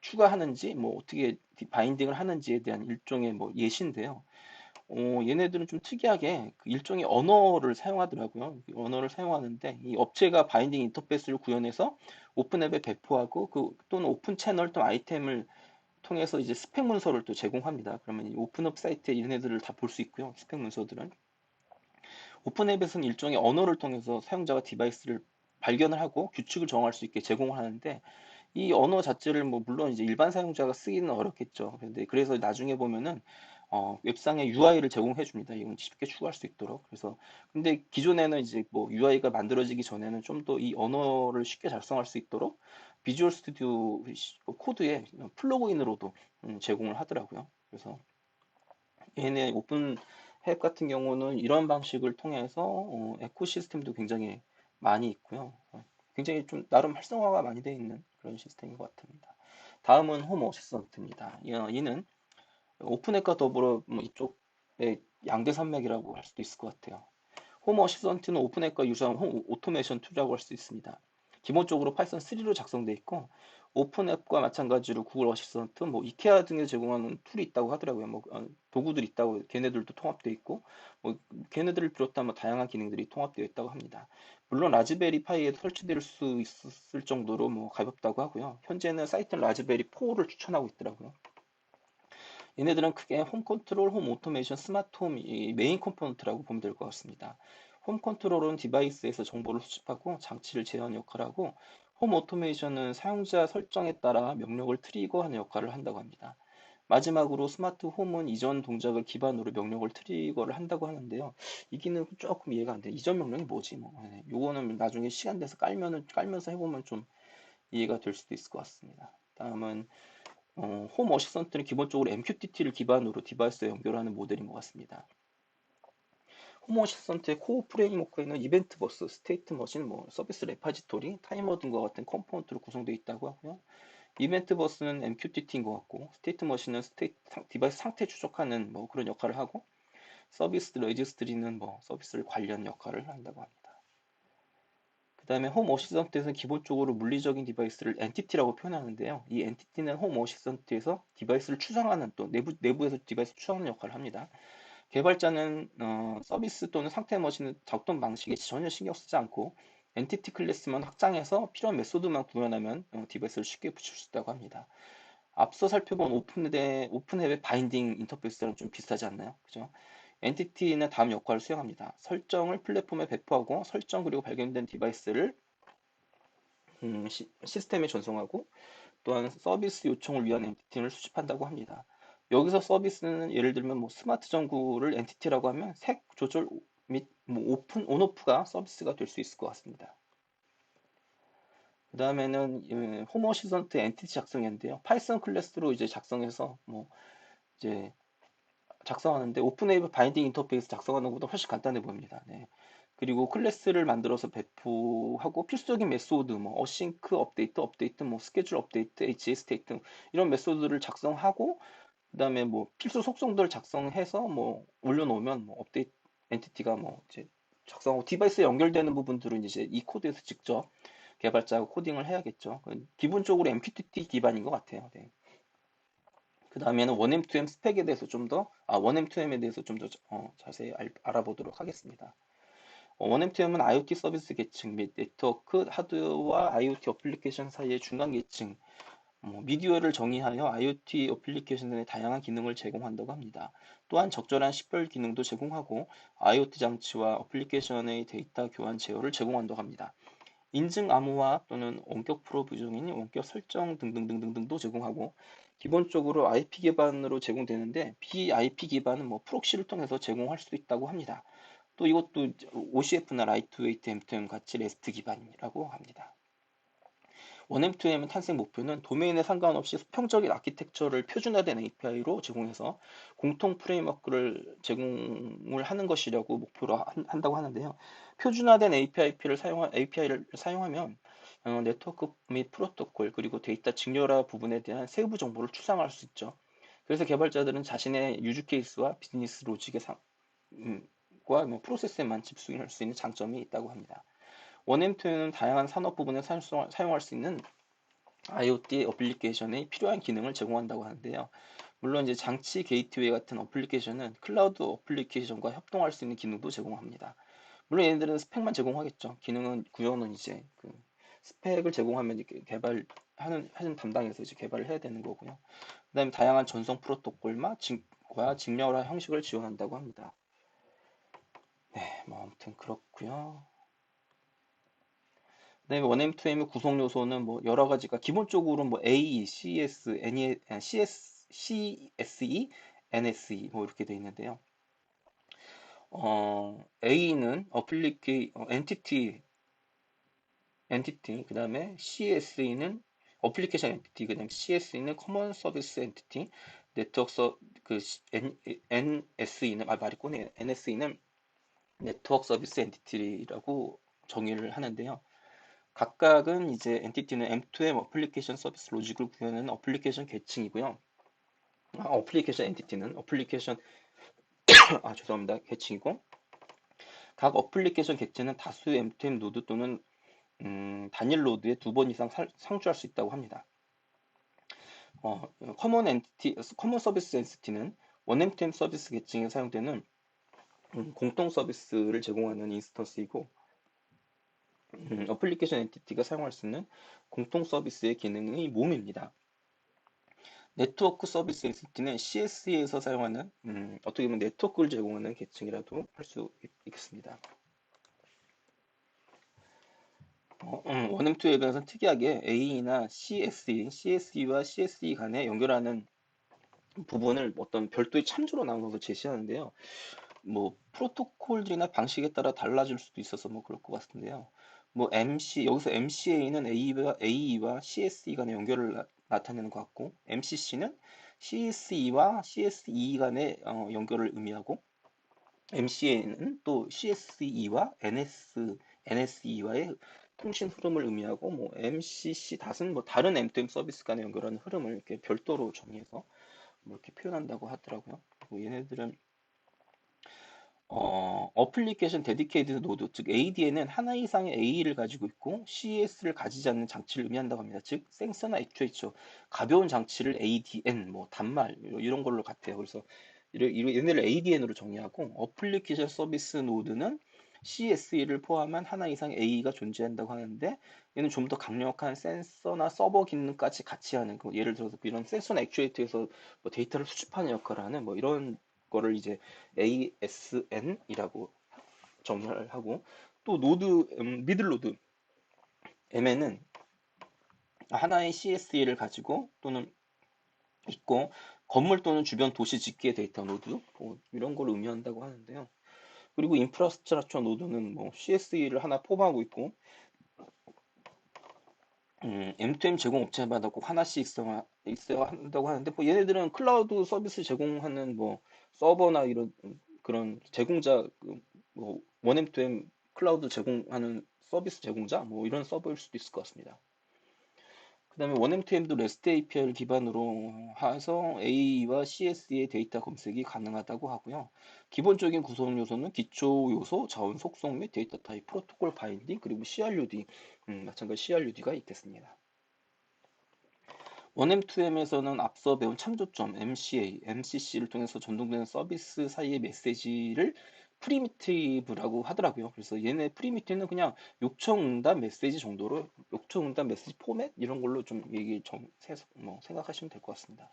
추가하는지 뭐 어떻게 바인딩을 하는지에 대한 일종의 뭐 예시인데요. 얘네들은 좀 특이하게 그 일종의 언어를 사용하더라고요. 그 언어를 사용하는데 이 업체가 바인딩 인터페이스를 구현해서 오픈앱에 배포하고 또는 오픈 채널 또 아이템을 통해서 이제 스펙 문서를 또 제공합니다. 그러면 이 오픈업 사이트에 얘네들을 다 볼 수 있고요. 스펙 문서들은. 오픈앱에서는 일종의 언어를 통해서 사용자가 디바이스를 발견을 하고 규칙을 정할 수 있게 제공을 하는데, 이 언어 자체를 뭐 물론 이제 일반 사용자가 쓰기는 어렵겠죠. 근데 그래서 나중에 보면은 웹상에 UI를 제공해 줍니다. 이건 쉽게 추가할 수 있도록. 그래서 근데 기존에는 이제 뭐 UI가 만들어지기 전에는 좀 더 이 언어를 쉽게 작성할 수 있도록 비주얼 스튜디오 코드에 플러그인으로도 제공을 하더라고요. 그래서 얘네 오픈 앱 같은 경우는 이런 방식을 통해서 에코시스템도 굉장히 많이 있고요. 굉장히 좀 나름 활성화가 많이 되어 있는 그런 시스템인 것 같습니다. 다음은 홈 어시스턴트입니다. 이는 오픈앱과 더불어 뭐 이쪽의 양대 산맥이라고 할 수도 있을 것 같아요. 홈 어시스턴트는 오픈앱과 유사한 홈 오토메이션 툴이라고 할 수 있습니다. 기본적으로 파이썬 3로 작성되어 있고, 오픈앱과 마찬가지로 구글 어시스턴트, 뭐 이케아 등에 제공하는 툴이 있다고 하더라고요. 뭐 도구들이 있다고, 걔네들도 통합되어 있고, 뭐 걔네들을 비롯한 뭐 다양한 기능들이 통합되어 있다고 합니다. 물론 라즈베리 파이에 설치될 수 있을 정도로 뭐 가볍다고 하고요. 현재는 사이트는 라즈베리 4를 추천하고 있더라고요. 얘네들은 크게 홈 컨트롤, 홈 오토메이션, 스마트 홈이 메인 컴포넌트라고 보면 될 것 같습니다. 홈 컨트롤은 디바이스에서 정보를 수집하고 장치를 제어하는 역할을 하고, 홈 오토메이션은 사용자 설정에 따라 명령을 트리거하는 역할을 한다고 합니다. 마지막으로 스마트 홈은 이전 동작을 기반으로 명령을 트리거를 한다고 하는데요. 이기는 조금 이해가 안 돼. 이전 명령이 뭐지? 뭐, 요거는 나중에 시간 돼서 깔면서 해보면 좀 이해가 될 수도 있을 것 같습니다. 다음은 홈 어시스턴트는 기본적으로 MQTT를 기반으로 디바이스에 연결하는 모델인 것 같습니다. 홈 어시스턴트의 코어 프레임워크에는 이벤트 버스, 스테이트 머신, 뭐 서비스 레파지토리, 타이머 등과 같은 컴포넌트로 구성되어 있다고 하고요. 이벤트 버스는 MQTT인 것 같고, 스테이트 머신은 디바이스 상태 추적하는 뭐 그런 역할을 하고, 서비스 레지스트리는 뭐 서비스를 관리하는 역할을 한다고 합니다. 그 다음에 홈 어시스턴트에서는 기본적으로 물리적인 디바이스를 엔티티라고 표현하는데요. 이 엔티티는 홈 어시스턴트에서 디바이스를 추상하는, 또 내부에서 디바이스 추상하는 역할을 합니다. 개발자는 서비스 또는 상태 머신의 작동 방식에 전혀 신경 쓰지 않고 엔티티 클래스만 확장해서 필요한 메소드만 구현하면 디바이스를 쉽게 붙일 수 있다고 합니다. 앞서 살펴본 오픈앱의 바인딩 인터페이스랑 좀 비슷하지 않나요? 그죠? 엔티티는 다음 역할을 수행합니다. 설정을 플랫폼에 배포하고, 설정 그리고 발견된 디바이스를 시스템에 전송하고, 또한 서비스 요청을 위한 엔티티를 수집한다고 합니다. 여기서 서비스는 예를 들면 뭐 스마트 전구를 엔티티라고 하면 색 조절 및 뭐 오픈, 온오프가 서비스가 될 수 있을 것 같습니다. 그 다음에는 홈 어시스턴트 엔티티 작성인데요. 파이썬 클래스로 이제 작성해서 뭐 이제 작성하는데, 오픈웨이브 바인딩 인터페이스 작성하는 것보다 훨씬 간단해 보입니다. 네. 그리고 클래스를 만들어서 배포하고, 필수적인 메소드, 뭐 어싱크 업데이트, 뭐 스케줄 업데이트, HSState 이런 메소드를 작성하고, 그다음에 뭐 필수 속성들 작성해서 뭐 올려놓으면 뭐 업데이트 엔티티가 뭐 이제 작성하고, 디바이스에 연결되는 부분들은 이제 이 코드에서 직접 개발자가 코딩을 해야겠죠. 기본적으로 MQTT 기반인 것 같아요. 네. 그 다음에는 1M2M 스펙에 대해서 좀 더, 1M2M에 대해서 좀 더 자세히 알아보도록 하겠습니다. 1M2M은 IoT 서비스 계층 및 네트워크, 하드웨어와 IoT 어플리케이션 사이의 중간 계층, 미디어를 정의하여 IoT 어플리케이션의 다양한 기능을 제공한다고 합니다. 또한 적절한 식별 기능도 제공하고, IoT 장치와 어플리케이션의 데이터 교환 제어를 제공한다고 합니다. 인증 암호화 또는 원격 프로비저닝, 원격 설정 등등등등도 제공하고, 기본적으로 IP 기반으로 제공되는데, BIP 기반은 뭐 프록시를 통해서 제공할 수 있다고 합니다. 또 이것도 OCF나 라이트웨이트 M2M 같이 레스트 기반이라고 합니다. 1M2M의 탄생 목표는 도메인에 상관없이 수평적인 아키텍처를 표준화된 API로 제공해서 공통 프레임워크를 제공을 하는 것이라고 목표로 한다고 하는데요. 표준화된 API를 사용하면 네트워크 및 프로토콜, 그리고 데이터 직렬화 부분에 대한 세부 정보를 추상화할 수 있죠. 그래서 개발자들은 자신의 유즈 케이스와 비즈니스 로직의 과 프로세스에만 집중할 수 있는 장점이 있다고 합니다. 1M2는 다양한 산업 부분에 사용할 수 있는 IoT 어플리케이션에 필요한 기능을 제공한다고 하는데요. 물론 이제 장치 게이트웨이 같은 어플리케이션은 클라우드 어플리케이션과 협동할 수 있는 기능도 제공합니다. 물론 얘네들은 스펙만 제공하겠죠. 기능은 구현은 이제 그 스펙을 제공하면 이렇게 하는 담당에서 이제 개발을 해야 되는 거고요. 그다음에 다양한 전송 프로토콜과 직렬화 형식을 지원한다고 합니다. 네, 뭐 아무튼 그렇고요. 그다음에 1M2M의 구성 요소는 뭐 여러 가지가 기본적으로 뭐 AE, CS, NE, CS, CSE, NSE 뭐 이렇게 돼 있는데요. A는 엔티티, 그다음에 CSE는 어플리케이션 엔티티, 그다음에 CSE는 커먼 서비스 엔티티, 네트워크 그 NSE는 말이 꼬네. NSE는 네트워크 서비스 엔티티라고 정의를 하는데요. 각각은 이제 엔티티는 M2M 어플리케이션 서비스 로직을 구현하는 어플리케이션 계층이고요. 어플리케이션 엔티티는 어플리케이션 죄송합니다. 계층이고 각 어플리케이션 객체는 다수의 M2M 노드 또는 단일 노드에 2번 이상 상주할 수 있다고 합니다. 커먼 서비스 엔티티는 1M2M 서비스 계층에 사용되는 공통 서비스를 제공하는 인스턴스이고 어플리케이션 엔티티가 사용할 수 있는 공통 서비스의 기능의 몸입니다. 네트워크 서비스 엔티티는 CS에서 사용하는 어떻게 보면 네트워크를 제공하는 계층이라도 할 수 있겠습니다. 원엠2 앱에서는 특이하게 A나 CSE와 CSE 간에 연결하는 부분을 어떤 별도의 참조로 나눠서 제시하는데요. 뭐 프로토콜들이나 방식에 따라 달라질 수도 있어서 뭐 그럴 것 같은데요. 뭐 여기서 MCA는 AE와 CSE 간의 연결을 나타내는 것 같고, MCC는 CSE와 CSE 간의 연결을 의미하고, MCA는 또 CSE와 NSE와의 통신 흐름을 의미하고, 뭐 MCC 닷은 뭐 다른 M2M 서비스 간의 연결하는 흐름을 이렇게 별도로 정의해서 뭐 이렇게 표현한다고 하더라고요. 그리고 얘네들은 어플리케이션 데디케이트 노드, 즉 AD에는 하나 이상의 A를 가지고 있고 CS를 가지지 않는 장치를 의미한다고 합니다. 즉 센서나 액추에이터, 가벼운 장치를 ADN, 뭐 단말 이런 걸로 같아요. 그래서 얘네를 ADN으로 정의하고 어플리케이션 서비스 노드는 CSE를 포함한 하나 이상의 A가 존재한다고 하는데 얘는 좀 더 강력한 센서나 서버 기능까지 같이 하는 예를 들어서 이런 센서나 액추에이터에서 뭐 데이터를 수집하는 역할을 하는 뭐 이런 거를 이제 ASN이라고 정의를 하고 또 미들 노드 M에는 하나의 CSE를 가지고 또는 있고 건물 또는 주변 도시 집기의 데이터 노드 뭐 이런 걸 의미한다고 하는데요. 그리고 인프라스트럭처 노드는 뭐 CSE를 하나 포함하고 있고 M2M 제공 업체마다 꼭 하나씩 있어야 한다고 하는데 뭐 얘네들은 클라우드 서비스 제공하는 뭐 서버나 이런 그런 제공자 뭐 1M2M 클라우드 제공하는 서비스 제공자 뭐 이런 서버일 수도 있을 것 같습니다. 그다음에 1M2M도 REST API를 기반으로 해서 A와 CS의 데이터 검색이 가능하다고 하고요. 기본적인 구성 요소는 기초 요소, 자원 속성 및 데이터 타입, 프로토콜 바인딩, 그리고 CRUD, 마찬가지 CRUD가 있겠습니다. 1M2M에서는 앞서 배운 참조점, MCA, MCC를 통해서 전송되는 서비스 사이의 메시지를 프리미티브라고 하더라고요. 그래서 얘네 프리미티브는 그냥 요청응답 메시지 정도로 요청응답 메시지 포맷 이런 걸로 좀 생각하시면 될 것 같습니다.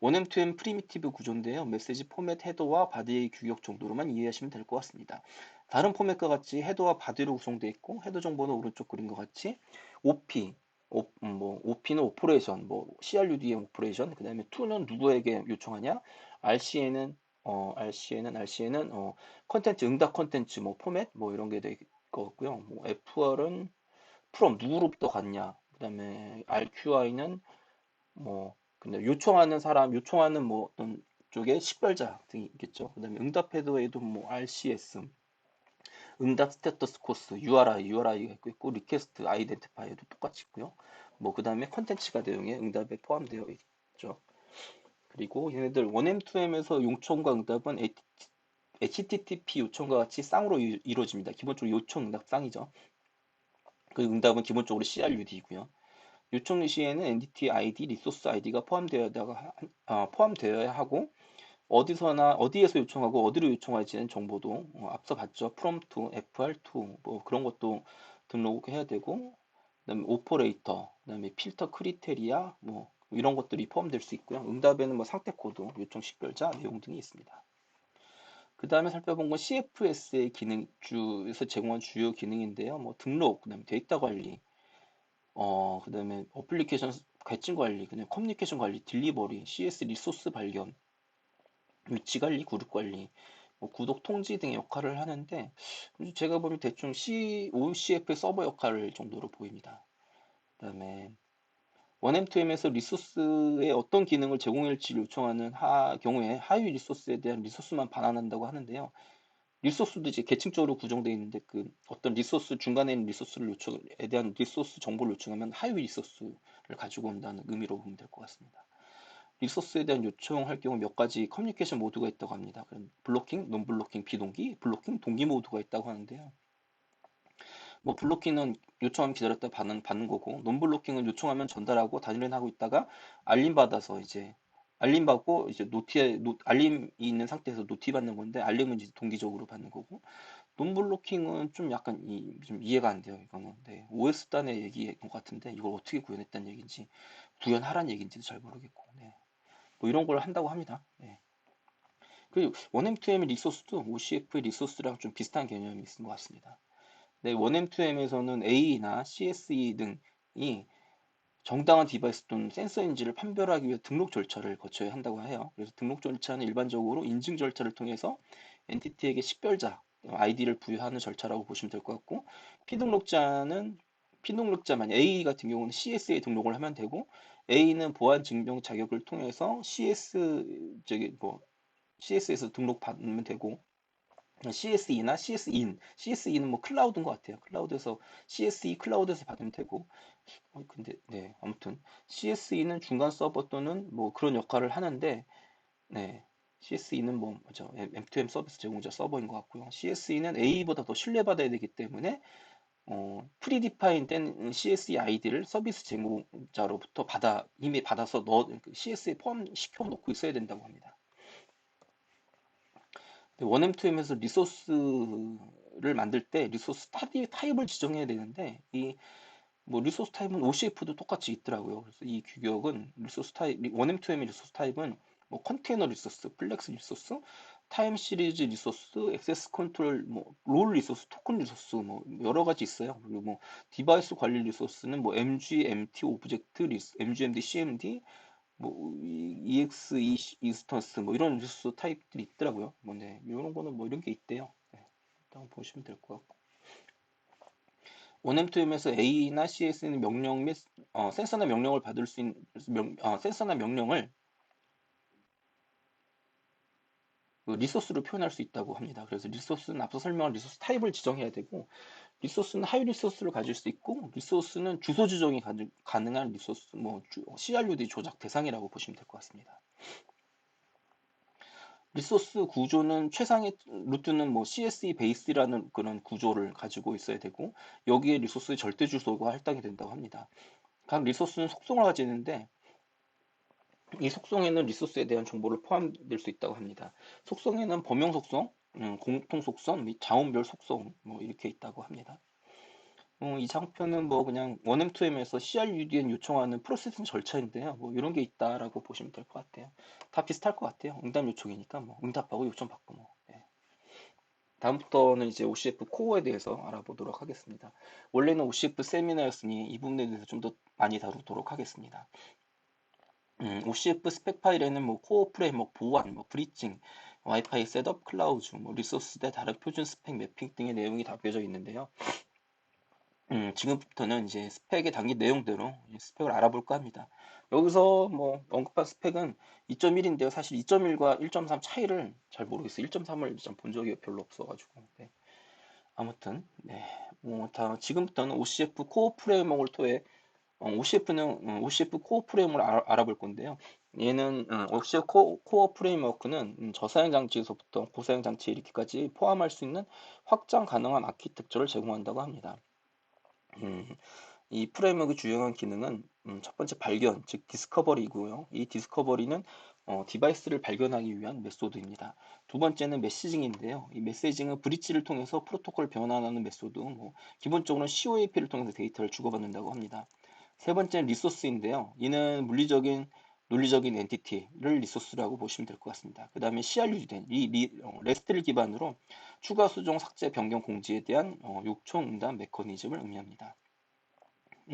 1M2M 프리미티브 구조인데요. 메시지 포맷 헤더와 바디의 규격 정도로만 이해하시면 될 것 같습니다. 다른 포맷과 같이 헤더와 바디로 구성되어 있고 헤더 정보는 오른쪽 그림과 같이 OP, OP는 오퍼레이션, 뭐 CRUD의 오퍼레이션, 그 다음에 to는 누구에게 요청하냐, RCA는 컨텐츠, 응답 컨텐츠, 뭐 포맷, 뭐 이런 게 될 거고요. 뭐 FR은 from 누구로부터 갔냐, 그 다음에 RQI는 뭐 근데 요청하는 뭐 어떤 쪽에 식별자 등이 있겠죠. 그 다음에 응답 헤더에도 뭐 RCS, 응답 스테터스 코스, URI가 있고 리퀘스트 아이덴티파이어도 똑같이 있고요. 뭐 그 다음에 컨텐츠가 내용에 응답에 포함되어 있죠. 그리고 얘네들 1M2M에서 요청과 응답은 HTTP 요청과 같이 쌍으로 이루어집니다. 기본적으로 요청 응답 쌍이죠. 그 응답은 기본적으로 CRUD이고요. 요청 시에는 엔티티 아이디, 리소스 아이디가 포함되어야 하고 어디에서 요청하고 어디로 요청할지는 정보도 앞서 봤죠. 프롬프트, FR2 뭐 그런 것도 등록해야 되고 그다음에 오퍼레이터, 그다음에 필터 크리테리아 뭐 이런 것들이 포함될 수 있고요. 응답에는 뭐 상태 코드, 요청 식별자, 내용 등이 있습니다. 그 다음에 살펴본 건 CFS의 기능주에서 제공한 주요 기능인데요. 뭐 등록, 그다음에 데이터 관리, 그다음에 어플리케이션 계층 관리, 그다음에 커뮤니케이션 관리, 딜리버리, CS 리소스 발견, 위치 관리, 그룹 관리, 뭐 구독 통지 등의 역할을 하는데 제가 보면 대충 OCF 서버 역할 정도로 보입니다. 그다음에 1M2M에서 리소스에 어떤 기능을 제공할지 요청하는 경우에 하위 리소스에 대한 리소스만 반환한다고 하는데요. 리소스도 이제 계층적으로 구성되어 있는데 그 어떤 리소스 중간에 있는 리소스를 요청에 대한 리소스 정보를 요청하면 하위 리소스를 가지고 온다는 의미로 보면 될 것 같습니다. 리소스에 대한 요청할 경우 몇 가지 커뮤니케이션 모드가 있다고 합니다. 그럼 블로킹, 논 블로킹, 비동기, 블로킹, 동기 모드가 있다고 하는데요. 뭐 블로킹은 요청하면 기다렸다 받는 거고, 논 블로킹은 요청하면 전달하고 단일화 하고 있다가 알림 받아서 이제 알림 받고 이제 알림이 있는 상태에서 노티 받는 건데 알림은 이제 동기적으로 받는 거고, 논 블로킹은 좀 약간 좀 이해가 안 돼요. 이거는 네, OS 단의 얘기인 것 같은데 이걸 어떻게 구현했다는 얘기인지 구현하란 얘기인지도 잘 모르겠고, 네. 뭐 이런 걸 한다고 합니다. 네. 그리고 1M2M 리소스도 OCF 리소스랑 좀 비슷한 개념이 있는 것 같습니다. 네, 1M2M에서는 A나 CSE 등이 정당한 디바이스 또는 센서인지를 판별하기 위해 등록 절차를 거쳐야 한다고 해요. 그래서 등록 절차는 일반적으로 인증 절차를 통해서 엔티티에게 식별자, 아이디를 부여하는 절차라고 보시면 될 것 같고, 피등록자만 A 같은 경우는 CS에 등록을 하면 되고, A는 보안 증명 자격을 통해서 CS에서 등록받으면 되고, CSE나 CSIN, CSE는 뭐 클라우드인 것 같아요. 클라우드에서 CSE 클라우드에서 받으면 되고, 근데 네 아무튼 CSE는 중간 서버 또는 뭐 그런 역할을 하는데, 네 CSE는 뭐 뭐죠 M2M 서비스 제공자 서버인 것 같고요. CSE는 A보다 더 신뢰받아야 되기 때문에 프리디파인 된 CSE 아이디를 서비스 제공자로부터 이미 받아서 CS에 포함시켜 놓고 있어야 된다고 합니다. 1M2M에서 리소스를 만들 때 리소스 타입을 지정해야 되는데 뭐 리소스 타입은 OCF도 똑같이 있더라고요. 그래서 이 규격은 리소스 타입 1M2M의 리소스 타입은 뭐 컨테이너 리소스, 플렉스 리소스, 타임 시리즈 리소스, 액세스 컨트롤, 뭐 롤 리소스, 토큰 리소스 뭐 여러 가지 있어요. 그리고 뭐 디바이스 관리 리소스는 뭐 MG, MT, 오브젝트, MGMD, CMD, 뭐 EX, 인스턴스 뭐 이런 리소스 타입들이 있더라고요. 뭐 네, 이런 거는 뭐 이런 게 있대요. 네, 일단 보시면 될 것 같고. 1M2M에서 A나 CS는 명령 및 센서나 명령을 받을 수 있는 센서나 명령을 그 리소스로 표현할 수 있다고 합니다. 그래서 리소스는 앞서 설명한 리소스 타입을 지정해야 되고, 리소스는 하위 리소스를 가질 수 있고, 리소스는 주소 지정이 가능한 리소스, 뭐 CRUD 조작 대상이라고 보시면 될 것 같습니다. 리소스 구조는 최상의 루트는 뭐 CSE 베이스라는 그런 구조를 가지고 있어야 되고, 여기에 리소스의 절대 주소가 할당이 된다고 합니다. 각 리소스는 속성을 가지는데 이 속성에는 리소스에 대한 정보를 포함될 수 있다고 합니다. 속성에는 범용 속성, 공통 속성 및 자원별 속성 뭐 이렇게 있다고 합니다. 이 장표는 뭐 그냥 1M2M에서 CRUDN 요청하는 프로세싱 절차인데요. 뭐 이런 게 있다라고 보시면 될 것 같아요. 다 비슷할 것 같아요. 응답 요청이니까 뭐 응답하고 요청 받고 뭐. 예. 다음부터는 이제 OCF 코어에 대해서 알아보도록 하겠습니다. 원래는 OCF 세미나였으니 이 부분에 대해서 좀 더 많이 다루도록 하겠습니다. OCF 스펙 파일에는 뭐 코어 프레임워크 보안, 뭐 브리칭, 와이파이 셋업, 클라우드, 뭐 리소스 대 다른 표준 스펙 매핑 등의 내용이 담겨져 있는데요. 지금부터는 이제 스펙에 담긴 내용대로 스펙을 알아볼까 합니다. 여기서 뭐 언급한 스펙은 2.1인데요. 사실 2.1과 1.3 차이를 잘 모르겠어요. 1.3을 본 적이 별로 없어가지고. 네. 아무튼 네. 지금부터는 OCF 코어 프레임워크를 통해 OCF 코어 프레임을 알아볼 건데요. 얘는 OCF 코어 프레임워크는 저사양 장치에서부터 고사양 장치에 이르기까지 포함할 수 있는 확장 가능한 아키텍처를 제공한다고 합니다. 이 프레임워크 주요한 기능은 첫 번째 발견, 즉 디스커버리고요. 이 디스커버리는 디바이스를 발견하기 위한 메소드입니다. 두 번째는 메시징인데요. 이 메시징은 브릿지를 통해서 프로토콜 변환하는 메소드, 기본적으로는 COAP를 통해서 데이터를 주고받는다고 합니다. 세 번째는 리소스인데요. 이는 물리적인, 논리적인 엔티티를 리소스라고 보시면 될 것 같습니다. 그 다음에 CRU된 REST를 기반으로 추가 수정, 삭제, 변경 공지에 대한 요청 응답 메커니즘을 의미합니다.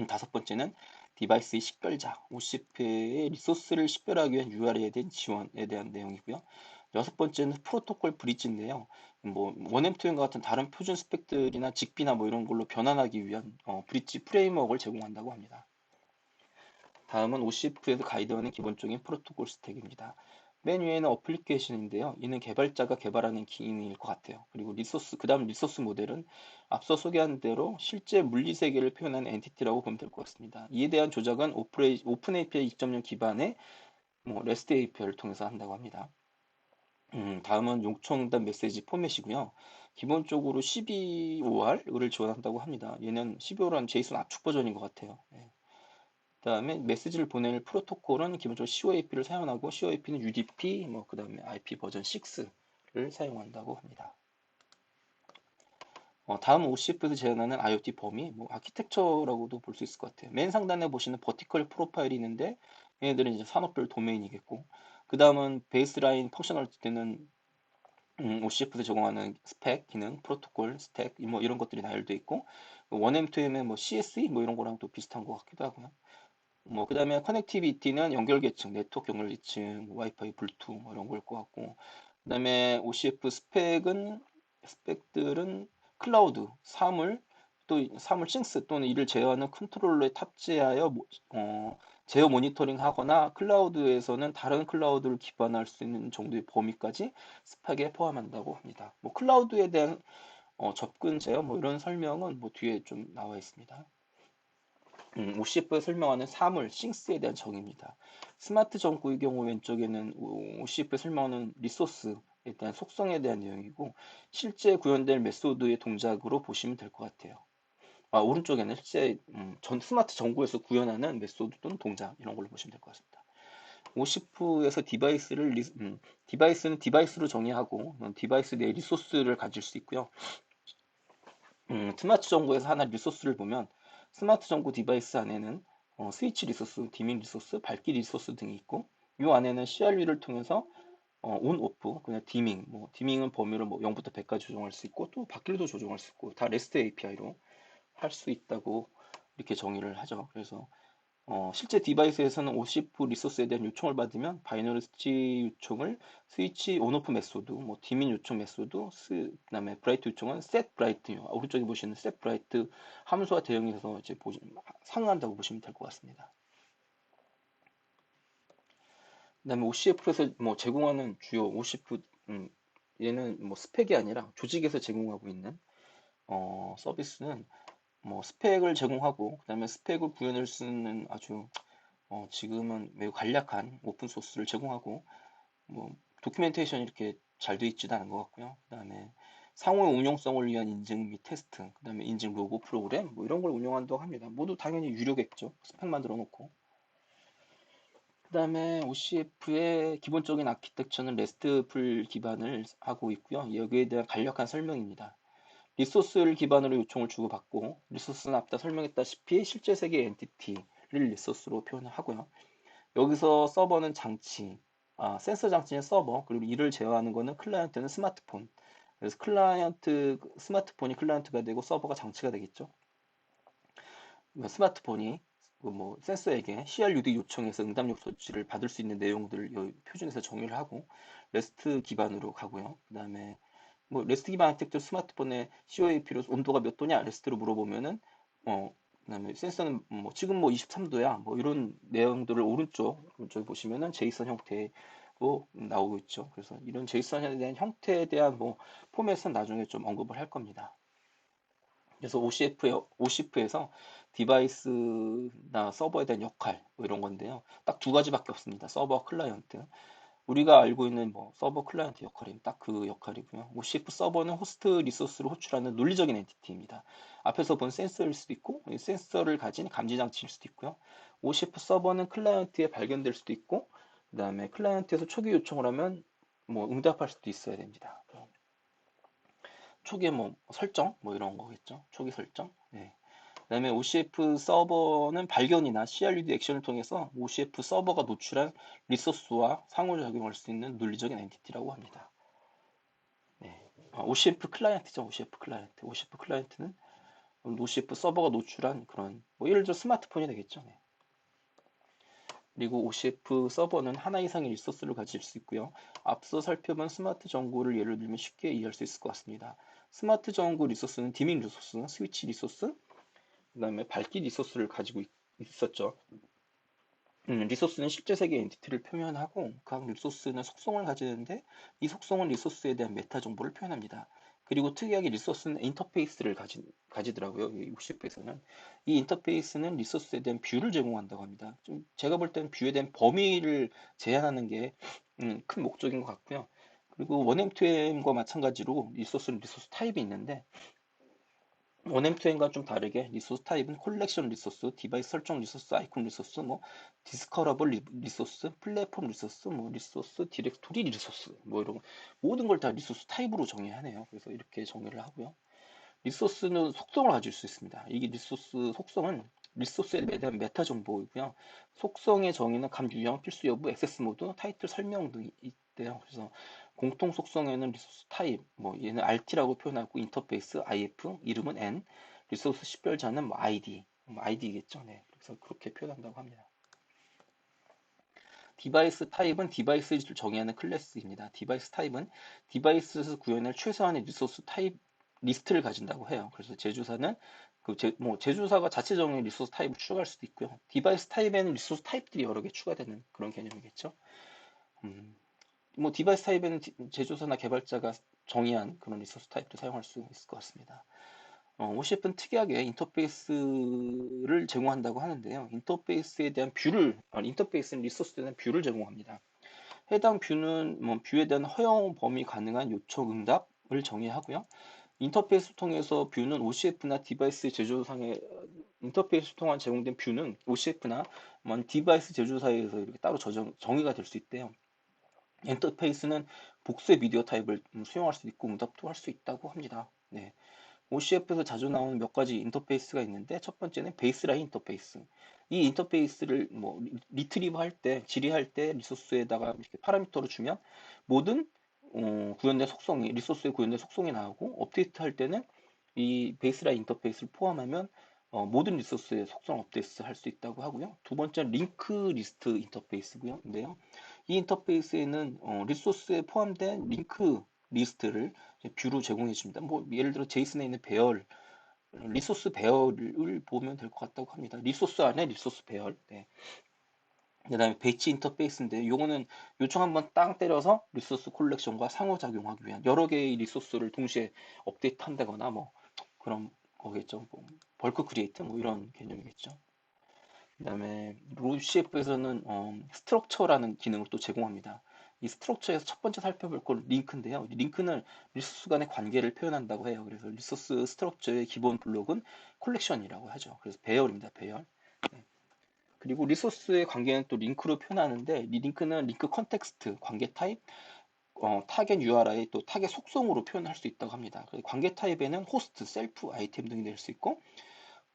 다섯 번째는 디바이스의 식별자, OCP의 리소스를 식별하기 위한 URL에 대한 지원에 대한 내용이고요. 여섯 번째는 프로토콜 브릿지인데요. 원M2M과 같은 다른 표준 스펙들이나 직비나 이런 걸로 변환하기 위한 브릿지 프레임워크를 제공한다고 합니다. 다음은 OCP에서 가이드하는 기본적인 프로토콜 스택입니다. 맨 위에는 어플리케이션인데요. 이는 개발자가 개발하는 기능일 것 같아요. 그리고 그 다음 리소스 모델은 앞서 소개한 대로 실제 물리 세계를 표현하는 엔티티라고 보면 될 것 같습니다. 이에 대한 조작은 오픈 API 2.0 기반의 REST API를 통해서 한다고 합니다. 다음은 요청응답 메시지 포맷이고요. 기본적으로 12OR을 지원한다고 합니다. 얘는 12OR은 JSON 압축 버전인 것 같아요. 네. 그다음에 메시지를 보낼 프로토콜은 기본적으로 COAP를 사용하고 COAP는 UDP, 그다음에 IP 버전 6를 사용한다고 합니다. 다음 OCP에서 제안하는 IoT 범위, 아키텍처라고도 볼 수 있을 것 같아요. 맨 상단에 보시는 버티컬 프로파일이 있는데 얘네들은 이제 산업별 도메인이겠고, 그 다음은 베이스라인 펑셔널리티는 OCP에서 제공하는 스펙, 기능, 프로토콜, 스택, 이런 것들이 나열되어 있고, 원M, 2M의 CSE 이런 거랑 또 비슷한 것 같기도 하고요. 그 다음에 커넥티비티는 연결 계층, 네트워크 연결 계층, 와이파이, 블루투 이런 걸 것 같고, 그 다음에 OCF 스펙들은 클라우드, 사물, 또 사물 싱스 또는 이를 제어하는 컨트롤러에 탑재하여 제어 모니터링 하거나 클라우드에서는 다른 클라우드를 기반할 수 있는 정도의 범위까지 스펙에 포함한다고 합니다. 클라우드에 대한 접근 제어 이런 설명은 뒤에 좀 나와 있습니다. OCF에 설명하는 사물, 싱스에 대한 정의입니다. 스마트 전구의 경우 왼쪽에는 OCF에 설명하는 리소스에 대한 속성에 대한 내용이고 실제 구현될 메소드의 동작으로 보시면 될 것 같아요. 오른쪽에는 실제 스마트 전구에서 구현하는 메소드 또는 동작 이런 걸로 보시면 될 것 같습니다. OCF에서 디바이스는 디바이스로 정의하고 디바이스 내 리소스를 가질 수 있고요. 스마트 전구에서 하나 리소스를 보면 스마트 전구 디바이스 안에는 스위치 리소스, 디밍 리소스, 밝기 리소스 등이 있고 이 안에는 CRU를 통해서 온, 오프, 그냥 디밍, 디밍은 범위를 0부터 100까지 조정할 수 있고 또 밝기도 조정할 수 있고 다 REST API로 할 수 있다고 이렇게 정의를 하죠. 그래서 실제 디바이스에서는 OCF 리소스에 대한 요청을 받으면 바이너리 스위치 요청을 스위치 온오프 메소드, 디민 요청 메소드, 그다음에 브라이트 요청은 set 브라이트, 오른쪽에 보시는 set 브라이트 함수와 대응해서 이제 상응한다고 보시면 될 것 같습니다. 그다음에 OCF에서 제공하는 주요 OCF 얘는 스펙이 아니라 조직에서 제공하고 있는 서비스는 스펙을 제공하고 그다음에 스펙을 구현할 수 있는 아주 지금은 매우 간략한 오픈 소스를 제공하고 도큐멘테이션이 이렇게 잘 되어 있지도 않은 것 같고요. 그다음에 상호 응용성을 위한 인증 및 테스트, 그다음에 인증 로고 프로그램 이런 걸 운영한다고 합니다. 모두 당연히 유료겠죠. 스펙 만들어 놓고. 그다음에 OCF의 기본적인 아키텍처는 REST풀 기반을 하고 있고요. 여기에 대한 간략한 설명입니다. 리소스를 기반으로 요청을 주고받고 리소스는 앞다 설명했다시피 실제 세계의 엔티티를 리소스로 표현하고요. 여기서 서버는 장치, 센서 장치는 서버, 그리고 이를 제어하는 거는 클라이언트는 스마트폰. 그래서 스마트폰이 클라이언트가 되고 서버가 장치가 되겠죠. 스마트폰이 센서에게 CRUD 요청해서 응답력 조치를 받을 수 있는 내용들을 표준에서 정의를 하고 REST 기반으로 가고요. 그 다음에 REST 기반 아키텍처 스마트폰의 COAP로 온도가 몇 도냐 REST로 물어보면은 그다음에 센서는 지금 23도야 이런 내용들을 오른쪽에 보시면은 제이슨 형태로 나오고 있죠. 그래서 이런 제이슨에 대한 형태에 대한 포맷은 나중에 좀 언급을 할 겁니다. 그래서 OCF에서 디바이스나 서버에 대한 역할 이런 건데요. 딱 두 가지밖에 없습니다. 서버, 클라이언트. 우리가 알고 있는 서버 클라이언트 역할은 딱 그 역할이고요. OCF 서버는 호스트 리소스를 호출하는 논리적인 엔티티입니다. 앞에서 본 센서일 수도 있고 센서를 가진 감지 장치일 수도 있고요. OCF 서버는 클라이언트에 발견될 수도 있고 그 다음에 클라이언트에서 초기 요청을 하면 뭐 응답할 수도 있어야 됩니다. 초기에 뭐 설정 뭐 이런 거겠죠. 초기 설정. 네. 그다음에 OCF 서버는 발견이나 CRUD 액션을 통해서 OCF 서버가 노출한 리소스와 상호작용할 수 있는 논리적인 엔티티라고 합니다. 네. OCF 클라이언트죠. OCF 클라이언트. OCF 클라이언트는 OCF 서버가 노출한 그런 뭐 예를 들어 스마트폰이 되겠죠. 네. 그리고 OCF 서버는 하나 이상의 리소스를 가질 수 있고요. 앞서 살펴본 스마트 전구를 예를 들면 쉽게 이해할 수 있을 것 같습니다. 스마트 전구 리소스는 디밍 리소스, 스위치 리소스, 그 다음에 밝기 리소스를 가지고 있었죠. 리소스는 실제 세계 엔티티를 표현하고 각 리소스는 속성을 가지는데 이 속성은 리소스에 대한 메타 정보를 표현합니다. 그리고 특이하게 리소스는 인터페이스를 가지더라고요. 이 OCF에서는. 이 인터페이스는 리소스에 대한 뷰를 제공한다고 합니다. 좀 제가 볼 때는 뷰에 대한 범위를 제한하는 게 큰 목적인 것 같고요. 그리고 1M2M과 마찬가지로 리소스는 리소스 타입이 있는데 1M2M과 좀 다르게 리소스 타입은 콜렉션 리소스, 디바이스 설정 리소스, 아이콘 리소스, 뭐 디스커러블 리소스, 플랫폼 리소스, 뭐 리소스, 디렉토리 리소스, 뭐 이런 모든 걸 다 리소스 타입으로 정의하네요. 그래서 이렇게 정의를 하고요. 리소스는 속성을 가질 수 있습니다. 이게 리소스 속성은 리소스에 대한 메타 정보이고요. 속성의 정의는 감 유형, 필수 여부, 액세스 모드, 타이틀 설명 등이 있대요. 그래서 공통 속성에는 리소스 타입, 뭐 얘는 RT라고 표현하고 인터페이스 IF, 이름은 N, 리소스 식별자는 뭐 ID, 뭐 ID겠죠. 네. 그래서 그렇게 표현한다고 합니다. 디바이스 타입은 디바이스를 정의하는 클래스입니다. 디바이스 타입은 디바이스에서 구현할 최소한의 리소스 타입 리스트를 가진다고 해요. 그래서 제조사는 뭐 제조사가 자체적인 리소스 타입을 추가할 수도 있고요. 디바이스 타입에는 리소스 타입들이 여러 개 추가되는 그런 개념이겠죠. 음, 뭐 디바이스 타입에는 제조사나 개발자가 정의한 그런 리소스 타입도 사용할 수 있을 것 같습니다. OCF는 특이하게 인터페이스를 제공한다고 하는데요. 인터페이스에 대한 인터페이스는 리소스에 대한 뷰를 제공합니다. 해당 뷰는 뭐 뷰에 대한 허용 범위 가능한 요청 응답을 정의하고요. 인터페이스를 통해서 뷰는 OCF나 디바이스 제조상의 인터페이스를 통한 제공된 뷰는 OCF나 디바이스 제조사에서 이렇게 따로 정의가 될 수 있대요. 인터페이스는 복수의 미디어 타입을 수용할 수 있고 응답도 할 수 있다고 합니다. 네. OCF에서 자주 나오는 몇 가지 인터페이스가 있는데 첫 번째는 베이스라인 인터페이스. 이 인터페이스를 뭐 리트리브 할 때, 질의할 때 리소스에다가 이렇게 파라미터를 주면 모든 구현된 속성이 리소스에 구현된 속성이 나오고 업데이트 할 때는 이 베이스라인 인터페이스를 포함하면 모든 리소스의 속성 업데이트 할 수 있다고 하고요. 두 번째는 링크 리스트 인터페이스고요. 인데요. 이 인터페이스에는 리소스에 포함된 링크 리스트를 뷰로 제공해 줍니다. 뭐 예를 들어 제이슨에 있는 배열, 리소스 배열을 보면 될 것 같다고 합니다. 리소스 안에 리소스 배열. 네. 그다음에 배치 인터페이스인데 요거는 요청 한번 땅 때려서 리소스 콜렉션과 상호작용하기 위한 여러 개의 리소스를 동시에 업데이트 한다거나 뭐 그런 거겠죠. 뭐 벌크 크리에이트 뭐 이런 개념이겠죠. 그다음에 로시에프에서는 스트럭처라는 기능을 또 제공합니다. 이 스트럭처에서 첫 번째 살펴볼 건 링크인데요. 링크는 리소스 간의 관계를 표현한다고 해요. 그래서 리소스 스트럭처의 기본 블록은 콜렉션이라고 하죠. 그래서 배열입니다. 배열. 네. 그리고 리소스의 관계는 또 링크로 표현하는데 이 링크는 링크 컨텍스트, 관계 타입, 타겟 URI 또 타겟 속성으로 표현할 수 있다고 합니다. 관계 타입에는 호스트, 셀프, 아이템 등이 될 수 있고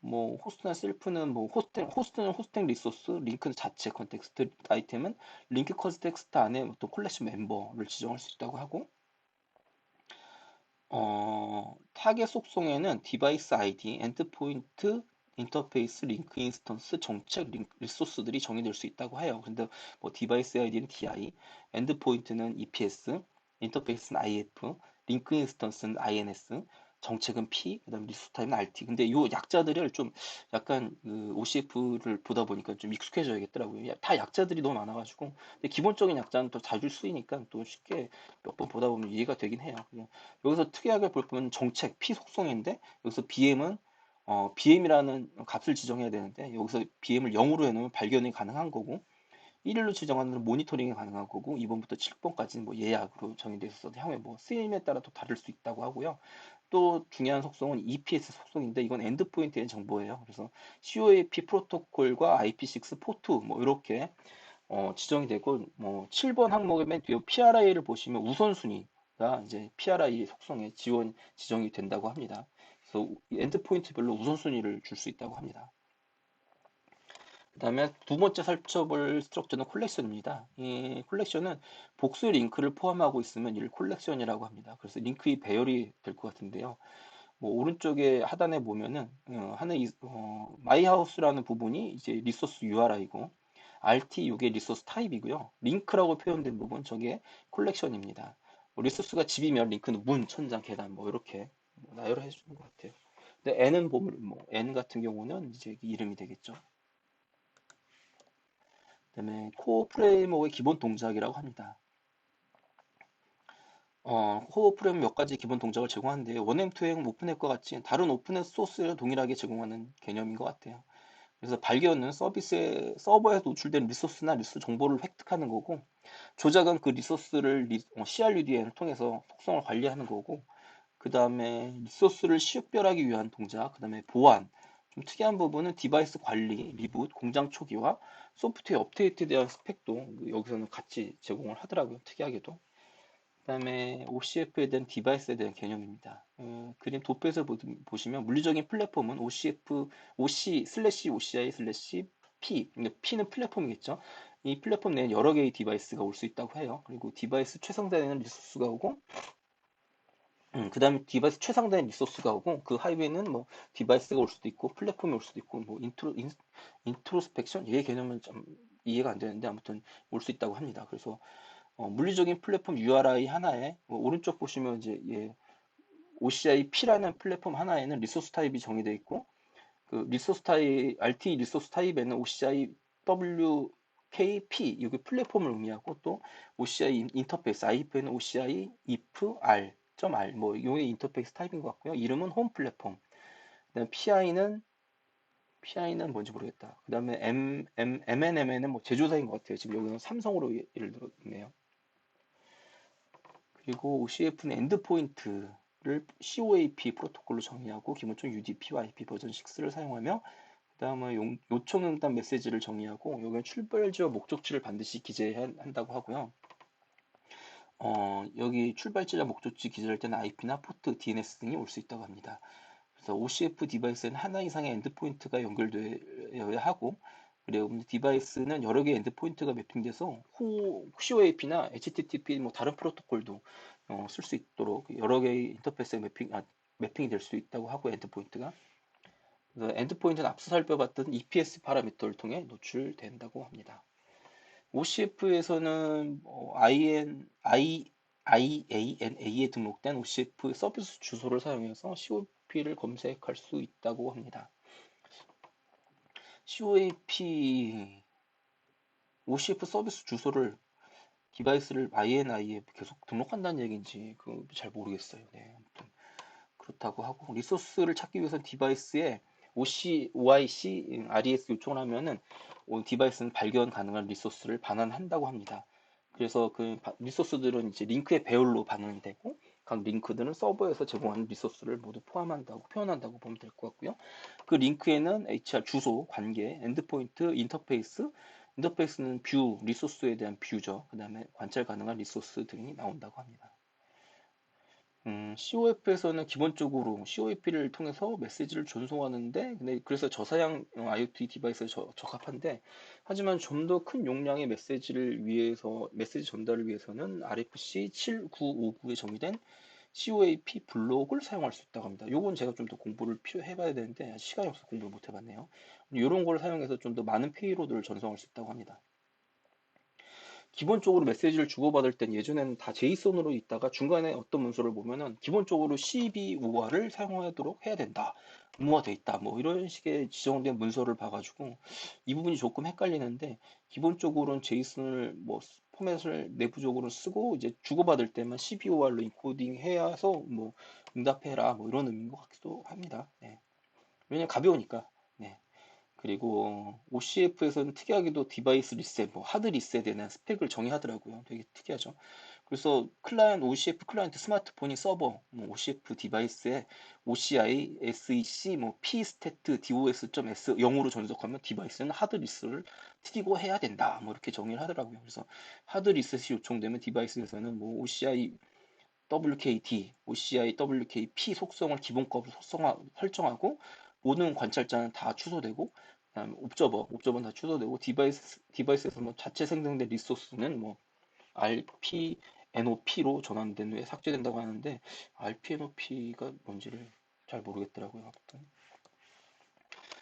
뭐 호스트나 셀프는 뭐 호스트는 호스팅 리소스, 링크 자체 컨텍스트, 아이템은 링크 컨텍스트 안에 어떤 콜렉션 멤버를 지정할 수 있다고 하고 타겟 속성에는 디바이스 아이디, 엔드포인트, 인터페이스, 링크 인스턴스, 정책, 리소스들이 정의될 수 있다고 해요. 근데 뭐 디바이스 아이디는 DI, 엔드포인트는 EPS, 인터페이스는 IF, 링크 인스턴스는 INS, 정책은 P, 그다음 리소스 타입은 RT. 근데 이 약자들을 좀 약간 그 OCF를 보다 보니까 좀 익숙해져야겠더라고요. 다 약자들이 너무 많아가지고. 근데 기본적인 약자는 또 자주 쓰이니까 또 쉽게 몇 번 보다 보면 이해가 되긴 해요. 여기서 특이하게 볼 보면 정책 P 속성인데 여기서 BM은 BM이라는 값을 지정해야 되는데 여기서 BM을 0으로 해놓으면 발견이 가능한 거고 1일로 지정하면 모니터링이 가능한 거고 2번부터 7번까지는 뭐 예약으로 정의되어 있어서 향후에 뭐 쓰임에 따라 또 다를 수 있다고 하고요. 또 중요한 속성은 EPS 속성인데 이건 엔드포인트의 정보예요. 그래서 COAP 프로토콜과 IP6 포트 뭐 이렇게 지정이 되고, 7번 항목의 맨 뒤에 PRI를 보시면 우선순위가 이제 PRI 속성에 지정이 된다고 합니다. 그래서 엔드포인트별로 우선순위를 줄 수 있다고 합니다. 그 다음에 두 번째 살펴볼 스트럭처는 콜렉션입니다. 이 콜렉션은 복수 링크를 포함하고 있으면 이를 콜렉션이라고 합니다. 그래서 링크의 배열이 될 것 같은데요. 오른쪽에 하단에 보면은 마이 하우스라는 부분이 이제 리소스 URI고 RT 이게 리소스 타입이고요. 링크라고 표현된 부분 저게 콜렉션입니다. 리소스가 집이면 링크는 문, 천장, 계단 이렇게 나열해 주는 것 같아요. 근데 N은 보면 N 같은 경우는 이제 이름이 되겠죠. 그다음에 코어 프레임워크의 기본 동작이라고 합니다. 코어 프레임 몇 가지 기본 동작을 제공하는데 원엠, 투엠, 오픈앱과 같이 다른 오픈앱 소스를 동일하게 제공하는 개념인 것 같아요. 그래서 발견은 서버에 노출된 리소스나 리소스 정보를 획득하는 거고, 조작은 그 리소스를 CRUDN을 통해서 속성을 관리하는 거고, 그 다음에 리소스를 식별하기 위한 동작, 그 다음에 보안, 좀 특이한 부분은 디바이스 관리, 리부트, 공장 초기화, 소프트웨어 업데이트에 대한 스펙도 여기서는 같이 제공을 하더라고요. 특이하게도. 그다음에 OCF에 대한 디바이스에 대한 개념입니다. 그림 도표에서 보시면 물리적인 플랫폼은 OCF, OC 슬래시 OCI 슬래시 P, P는 플랫폼이겠죠. 이 플랫폼 내에 여러 개의 디바이스가 올 수 있다고 해요. 그리고 디바이스 최상단에는 리소스가 오고, 그 다음에 디바이스 최상단에 리소스가 오고, 그 하위에는 디바이스가 올 수도 있고, 플랫폼이 올 수도 있고, 인트로스펙션? 얘 개념은 좀 이해가 안 되는데, 아무튼 올 수 있다고 합니다. 그래서 물리적인 플랫폼 URI 하나에 오른쪽 보시면 이제 OCI P라는 플랫폼 하나에는 리소스 타입이 정의되어 있고 그 리소스 타입 RT 리소스 타입에는 OCI WKP 이게 플랫폼을 의미하고 또 OCI 인터페이스 IP는 OCI if R.R 요게 인터페이스 타입인 것 같고요. 이름은 홈 플랫폼. 그다음에 PI는 뭔지 모르겠다. 그다음에 MNMN은 제조사인 것 같아요. 지금 여기는 삼성으로 예를 들어 있네요. 그리고 OCF는 엔드포인트를 COAP 프로토콜로 정의하고 기본적으로 UDP와 IP 버전 6를 사용하며 그 다음에 요청 응답 메시지를 정의하고 여기는 출발지와 목적지를 반드시 기재한다고 하고요. 여기 출발지와 목적지 기재할 때는 IP나 포트, DNS 등이 올 수 있다고 합니다. 그래서 OCF 디바이스에는 하나 이상의 엔드포인트가 연결되어야 하고 그리고 디바이스는 여러 개의 엔드포인트가 매핑돼서 COAP나 HTTP 다른 프로토콜도 쓸 수 있도록 여러 개의 인터페이스에 매핑이 될 수 있다고 하고 엔드포인트가 그래서 엔드포인트는 앞서 살펴봤던 EPS 파라미터를 통해 노출된다고 합니다. OCF에서는 IANA에 등록된 OCF 서비스 주소를 사용해서 COP를 검색할 수 있다고 합니다. COAP, OCF 서비스 주소를 디바이스를 INI에 계속 등록한다는 얘기인지 잘 모르겠어요. 네, 아무튼 그렇다고 하고 리소스를 찾기 위해서 디바이스에 OIC, RES 요청을 하면은 디바이스는 발견 가능한 리소스를 반환한다고 합니다. 그래서 그 리소스들은 이제 링크의 배열로 반환되고 각 링크들은 서버에서 제공하는 리소스를 모두 포함한다고 표현한다고 보면 될 것 같고요. 그 링크에는 HR 주소, 관계, 엔드포인트, 인터페이스는 뷰, 리소스에 대한 뷰죠. 그 다음에 관찰 가능한 리소스 등이 나온다고 합니다. COF에서는 기본적으로 COAP를 통해서 메시지를 전송하는데, 근데 그래서 저사양 IoT 디바이스에 적합한데, 하지만 좀 더 큰 용량의 메시지 전달을 위해서는 RFC 7959에 정의된 COAP 블록을 사용할 수 있다고 합니다. 요건 제가 좀 더 공부를 해봐야 되는데, 시간이 없어서 공부를 못 해봤네요. 이런 걸 사용해서 좀 더 많은 페이로드를 전송할 수 있다고 합니다. 기본적으로 메시지를 주고받을 땐 예전에는 다 제이슨으로 있다가 중간에 어떤 문서를 보면은 기본적으로 CBUR을 사용하도록 해야 된다. 의무화돼 있다. 이런 식의 지정된 문서를 봐가지고 이 부분이 조금 헷갈리는데 기본적으로는 제이슨을 포맷을 내부적으로 쓰고 이제 주고받을 때만 CBUR로 인코딩 해서 응답해라 이런 의미인 것 같기도 합니다. 네. 왜냐면 가벼우니까. 네. 그리고 OCF에서는 특이하게도 디바이스 리셋, 하드 리셋에 대한 스펙을 정의하더라고요. 되게 특이하죠. 그래서 OCF 클라이언트 스마트폰이 서버, 뭐 OCF 디바이스에 OCI, SEC, 뭐 PSTAT, DOS.S 0으로 전속하면 디바이스는 하드 리셋을 트리거 해야 된다. 뭐 이렇게 정의를 하더라고요. 그래서 하드 리셋이 요청되면 디바이스에서는 뭐 OCI WKD, OCI WKP 속성을 기본값으로 설정하고 모든 관찰자는 다 취소되고 그다음에 옵저버는 다 취소되고 디바이스에서 뭐 자체 생성된 리소스는 뭐 RPNOP로 전환된 후에 삭제된다고 하는데 RPNOP가 뭔지를 잘 모르겠더라고요. 아무튼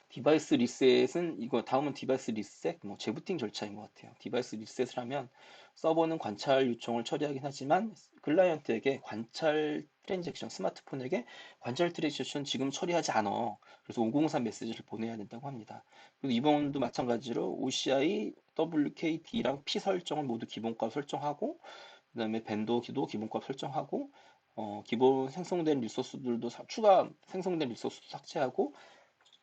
디바이스 리셋은 이거 다음은 디바이스 리셋 뭐 재부팅 절차인 것 같아요. 디바이스 리셋을 하면 서버는 관찰 요청을 처리하긴 하지만 클라이언트에게 관찰 트랜잭션 스마트폰에게 관찰 트랜잭션 지금 처리하지 않아. 그래서 503 메시지를 보내야 된다고 합니다. 그리고 이번도 마찬가지로 OCI, WKD랑 P 설정을 모두 기본값 설정하고 그다음에 밴도기도 기본값 설정하고 기본 생성된 리소스들도 추가 생성된 리소스도 삭제하고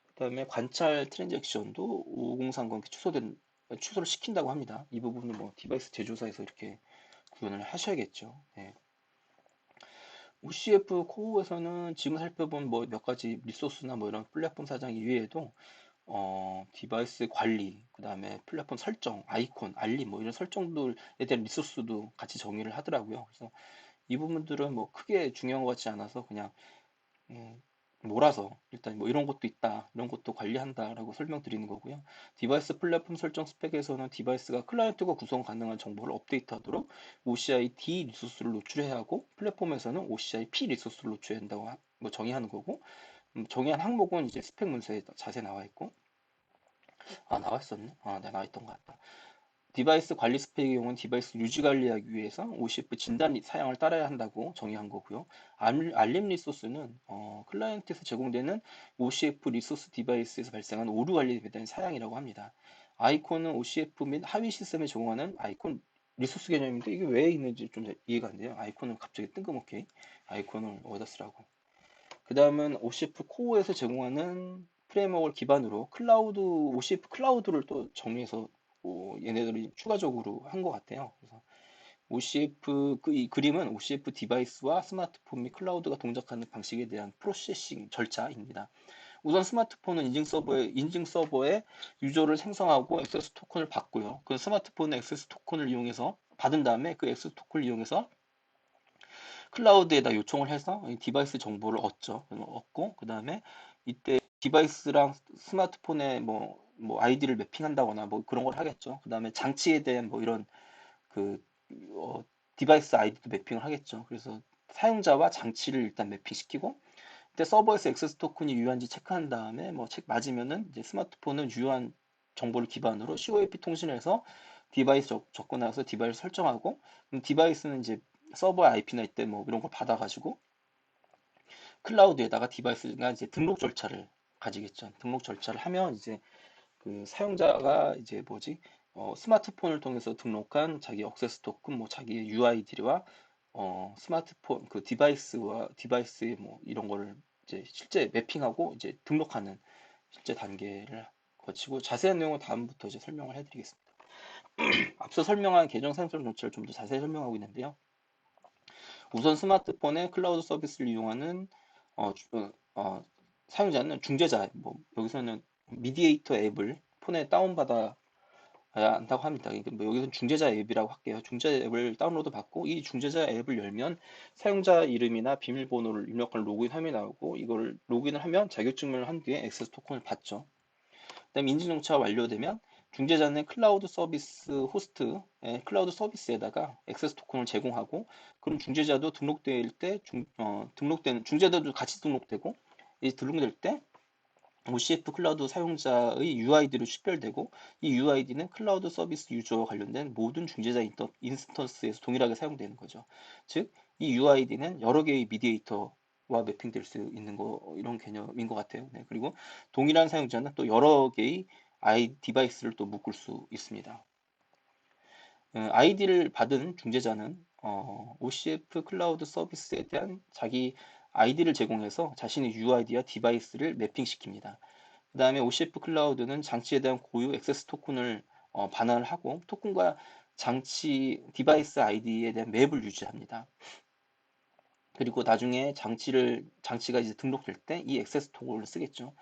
그다음에 관찰 트랜잭션도 5030 취소를 시킨다고 합니다. 이 부분은 뭐 디바이스 제조사에서 이렇게 구현을 하셔야겠죠. 네. OCF 코어에서는 지금 살펴본 뭐 몇 가지 리소스나 뭐 이런 플랫폼 사장 이외에도 디바이스 관리, 그다음에 플랫폼 설정, 아이콘, 알림 뭐 이런 설정들에 대한 리소스도 같이 정의를 하더라고요. 그래서 이 부분들은 뭐 크게 중요한 것 같지 않아서 그냥 음, 몰아서 일단 뭐 이런 것도 있다, 이런 것도 관리한다라고 설명드리는 거고요. 디바이스 플랫폼 설정 스펙에서는 디바이스가 클라이언트가 구성 가능한 정보를 업데이트하도록 OCI D 리소스를 노출해야 하고 플랫폼에서는 OCI P 리소스를 노출해야 한다고 뭐 정의하는 거고 정의한 항목은 이제 스펙 문서에 자세히 나와 있고 나와 있었네. 네, 나와 있던 것 같다. 디바이스 관리 스펙의 경우는 디바이스 유지 관리하기 위해서 OCF 진단 사양을 따라야 한다고 정의한 거고요. 알림 리소스는 클라이언트에서 제공되는 OCF 리소스 디바이스에서 발생한 오류 관리에 대한 사양이라고 합니다. 아이콘은 OCF 및 하위 시스템에 제공하는 아이콘 리소스 개념인데 이게 왜 있는지 좀 이해가 안 돼요. 아이콘은 갑자기 뜬금없게 아이콘을 어디다 쓰라고. 그 다음은 OCF 코어에서 제공하는 프레임워크를 기반으로 OCF 클라우드를 또 정리해서 얘네들이 추가적으로 한 것 같아요. 그래서 OCF 이 그림은 OCF 디바이스와 스마트폰 및 클라우드가 동작하는 방식에 대한 프로세싱 절차입니다. 우선 스마트폰은 인증 서버에 유저를 생성하고 액세스 토큰을 받고요. 그 스마트폰의 액세스 토큰을 이용해서 받은 다음에 그 액세스 토큰을 이용해서 클라우드에다 요청을 해서 디바이스 정보를 얻고 그 다음에 이때 디바이스랑 스마트폰에 뭐 아이디를 매핑한다거나 뭐 그런 걸 하겠죠. 그 다음에 장치에 대한 뭐 이런 그 어, 디바이스 아이디도 매핑을 하겠죠. 그래서 사용자와 장치를 일단 매핑시키고 이때 서버에서 액세스 토큰이 유효한지 체크한 다음에 뭐 책 맞으면은 이제 스마트폰은 유효한 정보를 기반으로 COAP 통신해서 디바이스 접근해서 디바이스 설정하고 그럼 디바이스는 이제 서버 IP나 이때 뭐 이런 걸 받아가지고 클라우드에다가 디바이스가 이제 등록 절차를 가지겠죠. 등록 절차를 하면 이제 그 사용자가 이제 스마트폰을 통해서 등록한 자기 액세스 토큰, 뭐 자기의 UID와 스마트폰 그 디바이스의 뭐 이런 거를 이제 실제 매핑하고 이제 등록하는 실제 단계를 거치고 자세한 내용은 다음부터 이제 설명을 해드리겠습니다. 앞서 설명한 계정 상설 노출을 좀 더 자세히 설명하고 있는데요. 우선 스마트폰의 클라우드 서비스를 이용하는 어, 사용자는 중재자, 뭐 여기서는 미디에이터 앱을 폰에 다운받아 한다고 합니다. 그러니까 뭐 여기서는 중재자 앱이라고 할게요. 중재자 앱을 다운로드 받고 이 중재자 앱을 열면 사용자 이름이나 비밀번호를 입력한 로그인 화면이 나오고 이걸 로그인을 하면 자격증명을 한 뒤에 액세스 토큰을 받죠. 그다음 인증 정차가 완료되면 중재자는 클라우드 서비스 호스트의 클라우드 서비스에다가 액세스 토큰을 제공하고 그럼 중재자도 등록될 때 등록되는 중재자도 같이 등록되고 이 등록될 때 OCF 클라우드 사용자의 UID로 식별되고 이 UID는 클라우드 서비스 유저와 관련된 모든 중재자 인스턴스에서 동일하게 사용되는 거죠. 즉, 이 UID는 여러 개의 미디에이터와 매핑될 수 있는 이런 개념인 것 같아요. 네, 그리고 동일한 사용자는 또 여러 개의 디바이스를 또 묶을 수 있습니다. 아이디를 받은 중재자는 OCF 클라우드 서비스에 대한 자기 아이디를 제공해서 자신의 UID와 디바이스를 매핑시킵니다. 그 다음에 OCF 클라우드는 장치에 대한 고유 액세스 토큰을 반환을 하고 토큰과 디바이스 아이디에 대한 맵을 유지합니다. 그리고 나중에 장치가 이제 등록될 때 이 액세스 토큰을 쓰겠죠.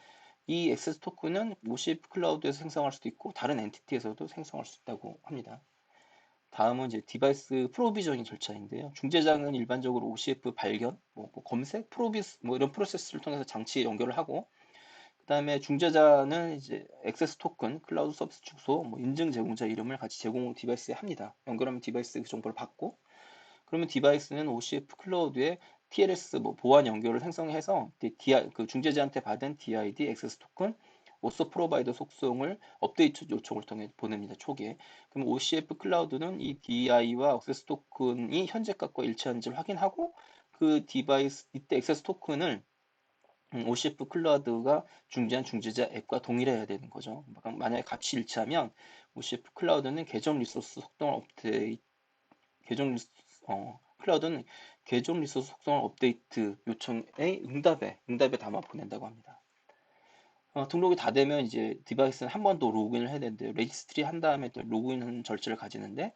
이 액세스 토큰은 OCF 클라우드에서 생성할 수도 있고 다른 엔티티에서도 생성할 수 있다고 합니다. 다음은 이제 디바이스 프로비저닝 절차인데요. 중재자는 일반적으로 OCF 발견, 뭐 검색, 프로비스 뭐 이런 프로세스를 통해서 장치에 연결을 하고, 그다음에 중재자는 이제 액세스 토큰, 클라우드 서비스 주소, 뭐 인증 제공자 이름을 같이 제공 디바이스에 합니다. 연결하면 디바이스 그 정보를 받고, 그러면 디바이스는 OCF 클라우드에 TLS 뭐 보안 연결을 생성해서 그 중재자한테 받은 DID 액세스 토큰, 오서 프로바이더 속성을 업데이트 요청을 통해 보냅니다. 초기에. 그럼 OCF 클라우드는 이 DI와 액세스 토큰이 현재 값과 일치하는지를 확인하고 그 디바이스 이때 액세스 토큰을 OCF 클라우드가 중재한 중재자 앱과 동일해야 되는 거죠. 만약에 값이 일치하면 OCF 클라우드는 계정 리소스 속성을 업데이트 계정 리소스 클라우드는 계정 리소스 속성을 업데이트 요청의 응답에 담아 보낸다고 합니다. 등록이 다 되면 이제 디바이스는 한 번 더 로그인을 해야 되는데 레지스트리 한 다음에 또 로그인하는 절차를 가지는데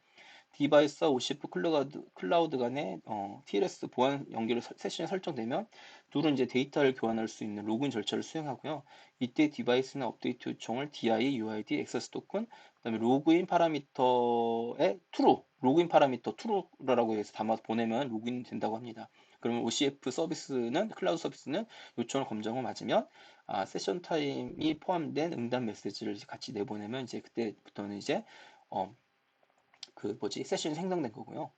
디바이스와 OCF 클라우드 간의 TLS 보안 연결 세션이 설정되면 둘은 이제 데이터를 교환할 수 있는 로그인 절차를 수행하고요. 이때 디바이스는 업데이트 요청을 DI, UID, 액세스 토큰, 그다음에 로그인 파라미터의 로그인 파라미터 true라고 해서 담아서 보내면 로그인 된다고 합니다. 그러면 OCF 서비스는 클라우드 서비스는 요청을 검증을 맞으면 세션 타임이 포함된 응답 메시지를 같이 내보내면 이제 그때부터는 이제 어, 세션이 생성된 거고요.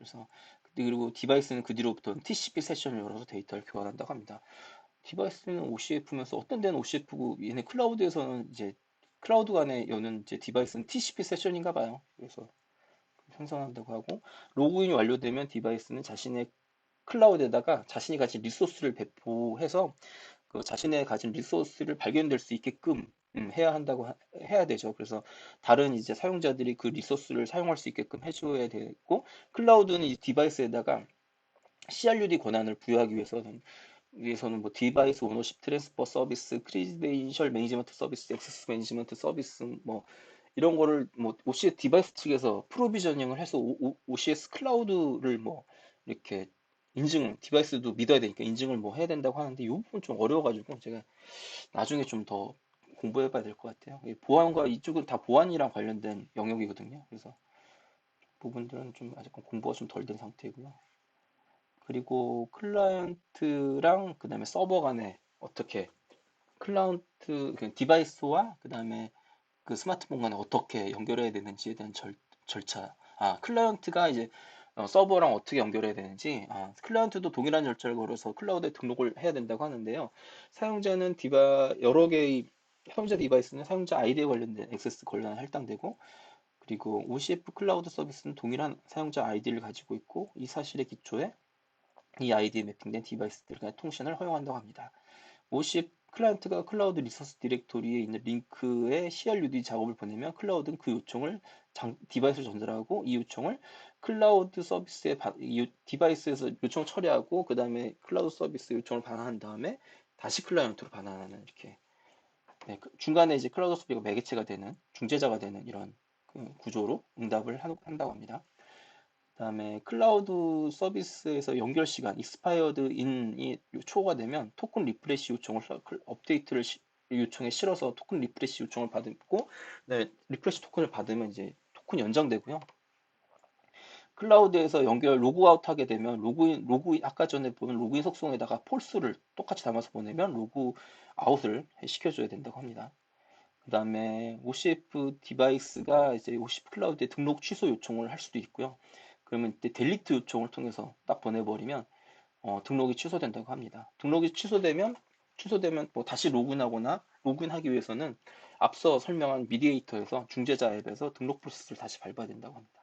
그리고 디바이스는 그 뒤로부터 TCP 세션을 열어서 데이터를 교환한다고 합니다. 디바이스는 OCF면서 어떤 데는 OCF고 얘네 클라우드에서는 이제 클라우드 간에 여는 이제 디바이스는 TCP 세션인가 봐요. 그래서 생성한다고 하고 로그인이 완료되면 디바이스는 자신의 클라우드에다가 자신이 가진 리소스를 배포해서 그 자신의 가진 리소스를 발견될 수 있게끔 해야 되죠. 그래서 다른 이제 사용자들이 그 리소스를 사용할 수 있게끔 해줘야 되고, 클라우드는 이 디바이스에다가 CRUD 권한을 부여하기 위해서는 뭐 디바이스 오너십 트랜스퍼 서비스, 크리덴셜 매니지먼트 서비스, 액세스 매니지먼트 서비스 뭐 이런 거를 뭐 OCS 디바이스 측에서 프로비저닝을 해서 OCS 클라우드를 뭐 이렇게 디바이스도 믿어야 되니까 인증을 뭐 해야 된다고 하는데 이 부분 좀 어려워가지고 제가 나중에 좀 더 공부해봐야 될 것 같아요. 보안과 이쪽은 다 보안이랑 관련된 영역이거든요. 그래서 부분들은 좀 아직 공부가 좀 덜 된 상태이고요. 그리고 클라이언트랑 그다음에 서버 간에 어떻게 디바이스와 그다음에 그 스마트폰 간에 어떻게 연결해야 되는지에 대한 절차. 클라이언트가 이제 서버랑 어떻게 연결해야 되는지, 클라이언트도 동일한 절차를 걸어서 클라우드에 등록을 해야 된다고 하는데요. 여러 개의 사용자 디바이스는 사용자 아이디에 관련된 액세스 권한을 할당되고, 그리고 OCF 클라우드 서비스는 동일한 사용자 아이디를 가지고 있고, 이 사실의 기초에 이 아이디에 매핑된 디바이스들 간의 통신을 허용한다고 합니다. OCF 클라이언트가 클라우드 리소스 디렉토리에 있는 링크에 CRUD 작업을 보내면 클라우드는 그 요청을 디바이스로 전달하고 이 요청을 클라우드 서비스에 이 디바이스에서 요청 처리하고 그 다음에 클라우드 서비스 요청을 반환한 다음에 다시 클라이언트로 반환하는 이렇게 중간에 이제 클라우드 서비스가 매개체가 되는 중재자가 되는 이런 구조로 응답을 한다고 합니다. 그다음에 클라우드 서비스에서 연결 시간 expired in이 초과 되면 토큰 리프레시 요청을 업데이트를 요청에 실어서 토큰 리프레시 요청을 받고 리프레시 토큰을 받으면 이제 토큰 연장되고요. 클라우드에서 연결 로그아웃 하게 되면 로그인 아까 전에 보면 로그인 속성에다가 폴스를 똑같이 담아서 보내면 로그아웃을 시켜줘야 된다고 합니다. 그 다음에 OCF 디바이스가 이제 OCF 클라우드에 등록 취소 요청을 할 수도 있고요. 그러면 이때 델리트 요청을 통해서 딱 보내버리면 등록이 취소된다고 합니다. 등록이 취소되면 뭐 다시 로그인하거나 로그인하기 위해서는 앞서 설명한 미디에이터에서 중재자 앱에서 등록 프로세스를 다시 밟아야 된다고 합니다.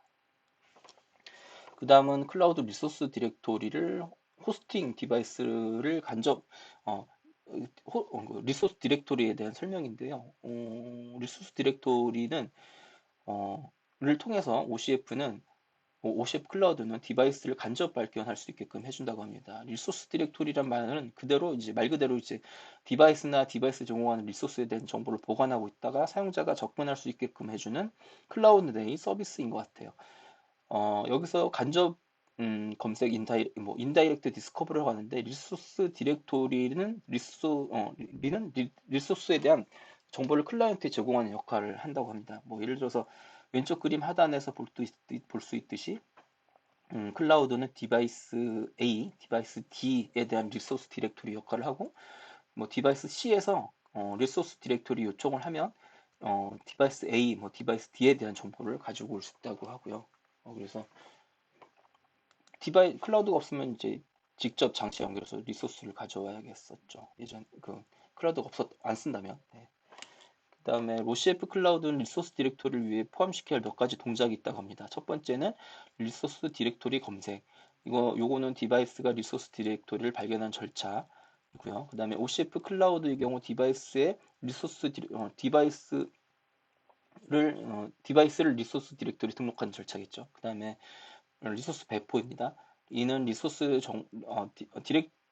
그 다음은 클라우드 리소스 디렉토리를 호스팅 디바이스를 리소스 디렉토리에 대한 설명인데요. 리소스 디렉토리는 를 통해서 OCF 클라우드는 디바이스를 간접 발견할 수 있게끔 해준다고 합니다. 리소스 디렉토리란 말은 말 그대로 이제 디바이스나 디바이스 제공하는 리소스에 대한 정보를 보관하고 있다가 사용자가 접근할 수 있게끔 해주는 클라우드 내의 서비스인 것 같아요. 여기서 간접 검색 인다이렉트 디스커버리라고 하는데 리소스 디렉토리는 리소스에 대한 정보를 클라이언트에 제공하는 역할을 한다고 합니다. 뭐 예를 들어서 왼쪽 그림 하단에서 볼 수 있듯이 클라우드는 디바이스 A, 디바이스 D에 대한 리소스 디렉토리 역할을 하고 뭐 디바이스 C에서 리소스 디렉토리 요청을 하면 디바이스 A, 뭐 디바이스 D에 대한 정보를 가지고 올 수 있다고 하고요. 그래서 클라우드가 없으면 이제 직접 장치 연결해서 리소스를 가져와야겠었죠. 예전 클라우드가 안 쓴다면. 네. 그다음에 로시에프 클라우드는 리소스 디렉토리를 위해 포함시켜야 할 몇 가지 동작이 있다고 합니다. 첫 번째는 리소스 디렉토리 검색. 요거는 디바이스가 리소스 디렉토리를 발견한 절차이고요. 그다음에 OCF 클라우드의 경우 디바이스의 디바이스를 리소스 디렉토리 등록하는 절차겠죠. 그다음에 리소스 배포입니다. 이는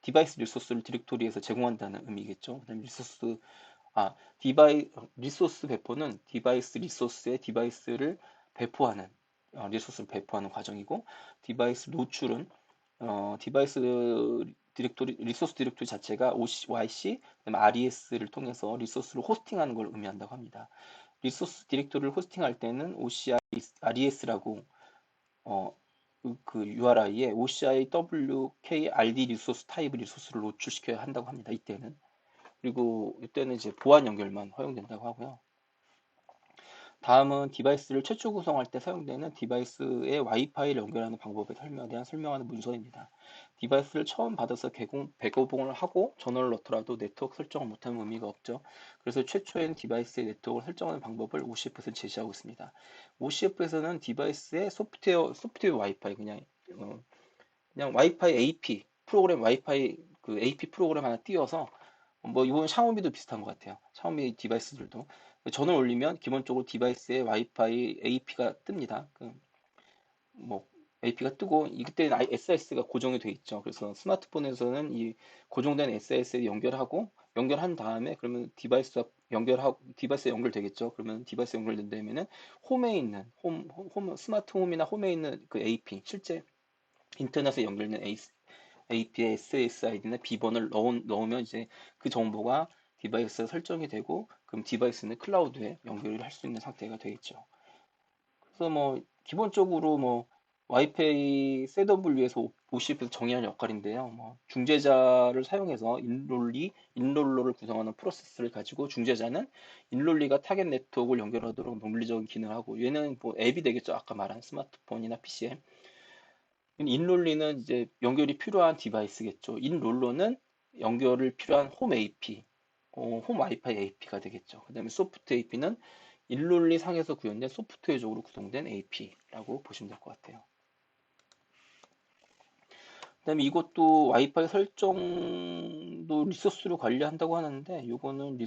디바이스 리소스를 디렉토리에서 제공한다는 의미겠죠. 그다음에 리소스 배포는 디바이스 리소스에 리소스를 배포하는 과정이고, 디바이스 노출은 디바이스 리소스 디렉토리 자체가 OYC, 그다음에 RES를 통해서 리소스를 호스팅하는 걸 의미한다고 합니다. 리소스 디렉토리를 호스팅할 때는 OCI, RES라고 그 URI에 OCI WK RD 리소스 타입 리소스를 노출시켜야 한다고 합니다. 이때는. 그리고 이때는 이제 보안 연결만 허용된다고 하고요. 다음은 디바이스를 최초 구성할 때 사용되는 디바이스의 와이파이를 연결하는 방법에 대한 설명하는 문서입니다. 디바이스를 처음 받아서 백오봉을 하고 전원을 넣더라도 네트워크 설정을 못하면 의미가 없죠. 그래서 최초에는 디바이스의 네트워크를 설정하는 방법을 OCF에서 제시하고 있습니다. OCF에서는 디바이스의 소프트웨어 와이파이 그냥 와이파이 AP 그 AP 프로그램 하나 띄워서 뭐 이건 샤오미도 비슷한 것 같아요. 샤오미 디바이스들도 전원 올리면 기본적으로 디바이스에 와이파이 AP가 뜹니다. 뭐 AP가 뜨고 이때는 SIS가 고정이 돼 있죠. 그래서 스마트폰에서는 이 고정된 SIS에 연결한 다음에 그러면 디바이스에 연결되겠죠. 그러면 디바이스 연결된다면은 홈에 있는 스마트 홈이나 홈에 있는 그 AP 실제 인터넷에 연결된 AP의 SSID나 B번을 넣으면 이제 그 정보가 디바이스에 설정이 되고 그럼 디바이스는 클라우드에 연결을 할 수 있는 상태가 되겠죠. 그래서 뭐 기본적으로 뭐 와이파이 셋업을 위해서 OCP에서 정의하는 역할인데요. 뭐 중재자를 사용해서 인롤러를 구성하는 프로세스를 가지고 중재자는 인롤리가 타겟 네트워크를 연결하도록 논리적인 기능을 하고 얘는 뭐 앱이 되겠죠. 아까 말한 스마트폰이나 PC에 인롤리는 이제 연결이 필요한 디바이스겠죠. 인롤러는 연결을 필요한 홈 AP, 홈 와이파이 AP가 되겠죠. 그다음에 소프트 AP는 인롤리 상에서 구현된 소프트웨어적으로 구성된 AP라고 보시면 될 것 같아요. 그다음에 이것도 와이파이 설정도 리소스로 관리한다고 하는데 이거는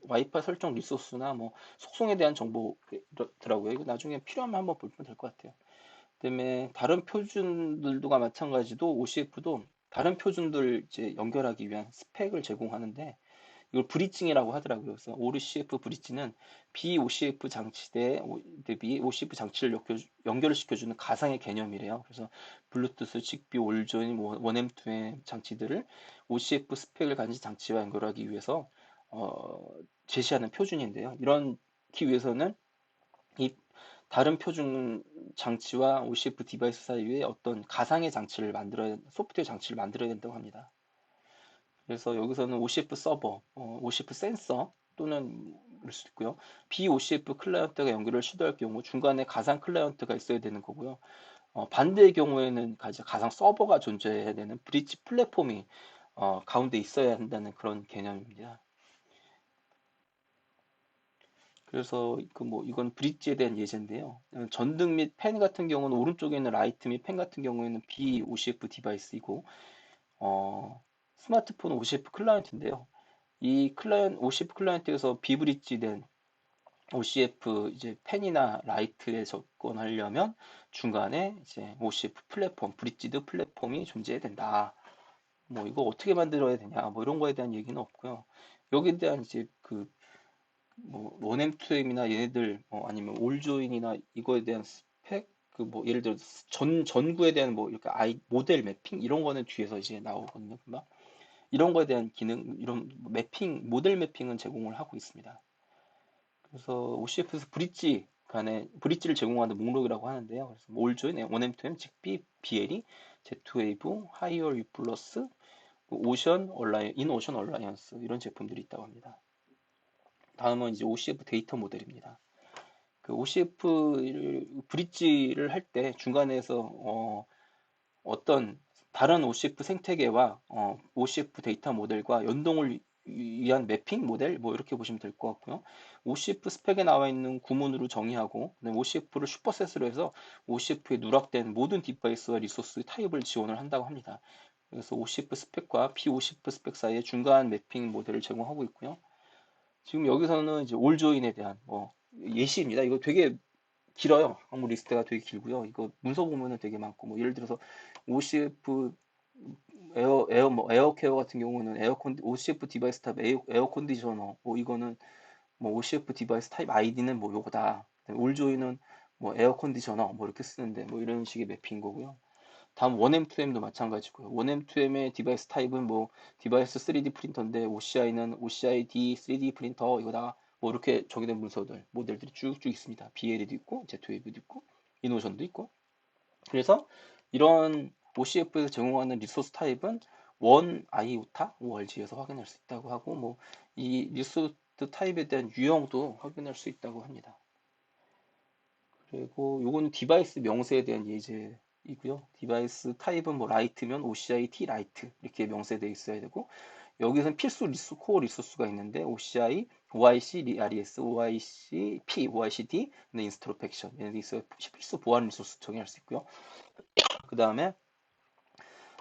와이파이 설정 리소스나 뭐 속성에 대한 정보더라고요. 이거 나중에 필요하면 한번 보면 될 것 같아요. 그다음에 다른 표준들과 마찬가지도 OCF도 다른 표준들 이제 연결하기 위한 스펙을 제공하는데 이걸 브리징이라고 하더라고요. 그래서 OCF 브리지는 BOCF 대비 OCF 장치를 연결을 시켜주는 가상의 개념이래요. 그래서 블루투스, 직비, 올조인, 1M, 2M 장치들을 OCF 스펙을 가진 장치와 연결하기 위해서 제시하는 표준인데요. 이런기 위해서는 이 다른 표준 장치와 OCF 디바이스 사이에 어떤 소프트웨어 장치를 만들어야 된다고 합니다. 그래서 여기서는 OCF 서버, OCF 센서 또는 수 있고요. BOCF 클라이언트가 연결을 시도할 경우 중간에 가상 클라이언트가 있어야 되는 거고요. 반대의 경우에는 가상 서버가 존재해야 되는 브릿지 플랫폼이 가운데 있어야 한다는 그런 개념입니다. 그래서 이건 브릿지에 대한 예제인데요. 전등 및 펜 같은 경우는 오른쪽에 있는 라이트 및 펜 같은 경우에는 BOCF 디바이스이고 스마트폰 OCF 클라이언트인데요. 이 OCF 클라이언트에서 비브릿지된 OCF 이제 펜이나 라이트에 접근하려면 중간에 이제 OCF 브릿지드 플랫폼이 존재해야 된다. 뭐 이거 어떻게 만들어야 되냐, 뭐 이런 거에 대한 얘기는 없고요. 여기에 대한 이제 뭐 1M, 2M이나 얘네들 아니면 올조인이나 이거에 대한 스펙 그 뭐 예를 들어 전구에 대한 뭐 이렇게 모델 매핑 이런 거는 뒤에서 이제 나오거든요. 금방. 이런 거에 대한 기능, 이런 매핑, 모델 매핑은 제공을 하고 있습니다. 그래서 OCF에서 브릿지 간에 브릿지를 제공하는 목록이라고 하는데요. 그래서 뭐 올조인, 원엠2엠, 직비, BLE, 제트웨이브, 하이어 U 플러스, 오션 얼라이언스, 인오션 얼라이언스 이런 제품들이 있다고 합니다. 다음은 이제 OCF 데이터 모델입니다. 그 OCF 브릿지를 할 때 중간에서 어떤 다른 OCF 생태계와 OCF 데이터 모델과 연동을 위한 매핑 모델 뭐 이렇게 보시면 될 것 같고요. OCF 스펙에 나와 있는 구문으로 정의하고 OCF를 슈퍼셋으로 해서 OCF에 누락된 모든 디바이스와 리소스 타입을 지원을 한다고 합니다. 그래서 OCF 스펙과 BOCF 스펙 사이의 중간 매핑 모델을 제공하고 있고요. 지금 여기서는 이제 올 조인에 대한 뭐 예시입니다. 이거 되게 길어요. 항목 리스트가 되게 길고요. 이거 문서 보면은 되게 많고 뭐 예를 들어서 OCF 에어 케어 같은 경우는 OCF 디바이스 타입 에어 컨디셔너 뭐 이거는 뭐 OCF 디바이스 타입 아이디는 뭐 요거다. 올 조인은 뭐 에어 컨디셔너 뭐 이렇게 쓰는데 뭐 이런 식의 맵인 거고요. 다음 1M2M도 마찬가지고요. 1M2M의 디바이스 타입은 뭐 디바이스 3D 프린터인데 OCI는 OCI-D 3D 프린터 이거다. 뭐 이렇게 정의된 문서들, 모델들이 쭉쭉 있습니다. BLE도 있고, Z웨이브도 있고, 이노션도 있고. 그래서 이런 OCF에서 제공하는 리소스 타입은 원 아이오타 ORG에서 확인할 수 있다고 하고, 뭐 이 리소스 타입에 대한 유형도 확인할 수 있다고 합니다. 그리고 요거는 디바이스 명세에 대한 예제이고요. 디바이스 타입은 뭐 라이트면 OCI T 라이트 이렇게 명세되어 있어야 되고 여기서는 필수 코어 리소스가 있는데 OCI, OIC, RES, OIC, P, OIC D, 인스트로펙션 얘네들이 있어요. 필수 보안 리소스 정의할 수 있고요. 그 다음에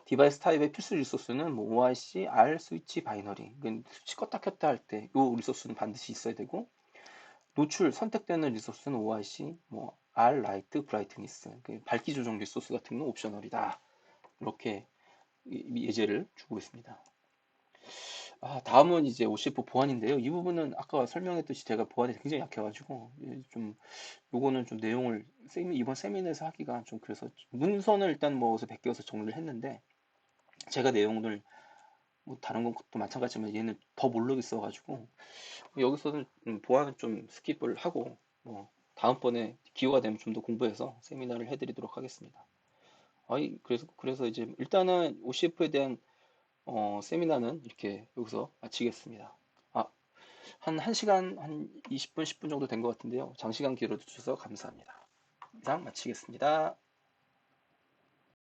디바이스 타입의 필수 리소스는 뭐 OIC, R 스위치 바이너리 이건 스위치 껐다 켰다 할 때 이 리소스는 반드시 있어야 되고 노출 선택되는 리소스는 OIC, 뭐 R 라이트, 브라이트니스, 밝기 조정 리소스 같은 건 옵셔널이다. 이렇게 예제를 주고 있습니다. 다음은 이제 OCF 보안인데요. 이 부분은 아까 설명했듯이 제가 보안이 굉장히 약해가지고 좀 요거는 좀 내용을 이번 세미나에서 하기가 좀 그래서 문서는 일단 뭐 어디서 베껴서 정리를 했는데 제가 내용을 뭐 다른 것도 마찬가지지만 얘는 더 모르겠어가지고 여기서는 보안은 좀 스킵을 하고 뭐 다음번에 기회가 되면 좀 더 공부해서 세미나를 해드리도록 하겠습니다. 그래서 이제 일단은 OCF에 대한 세미나는 이렇게 여기서 마치겠습니다. 아, 한 1시간 한 20분 10분 정도 된 것 같은데요. 장시간 기회를 주셔서 감사합니다. 이상 마치겠습니다.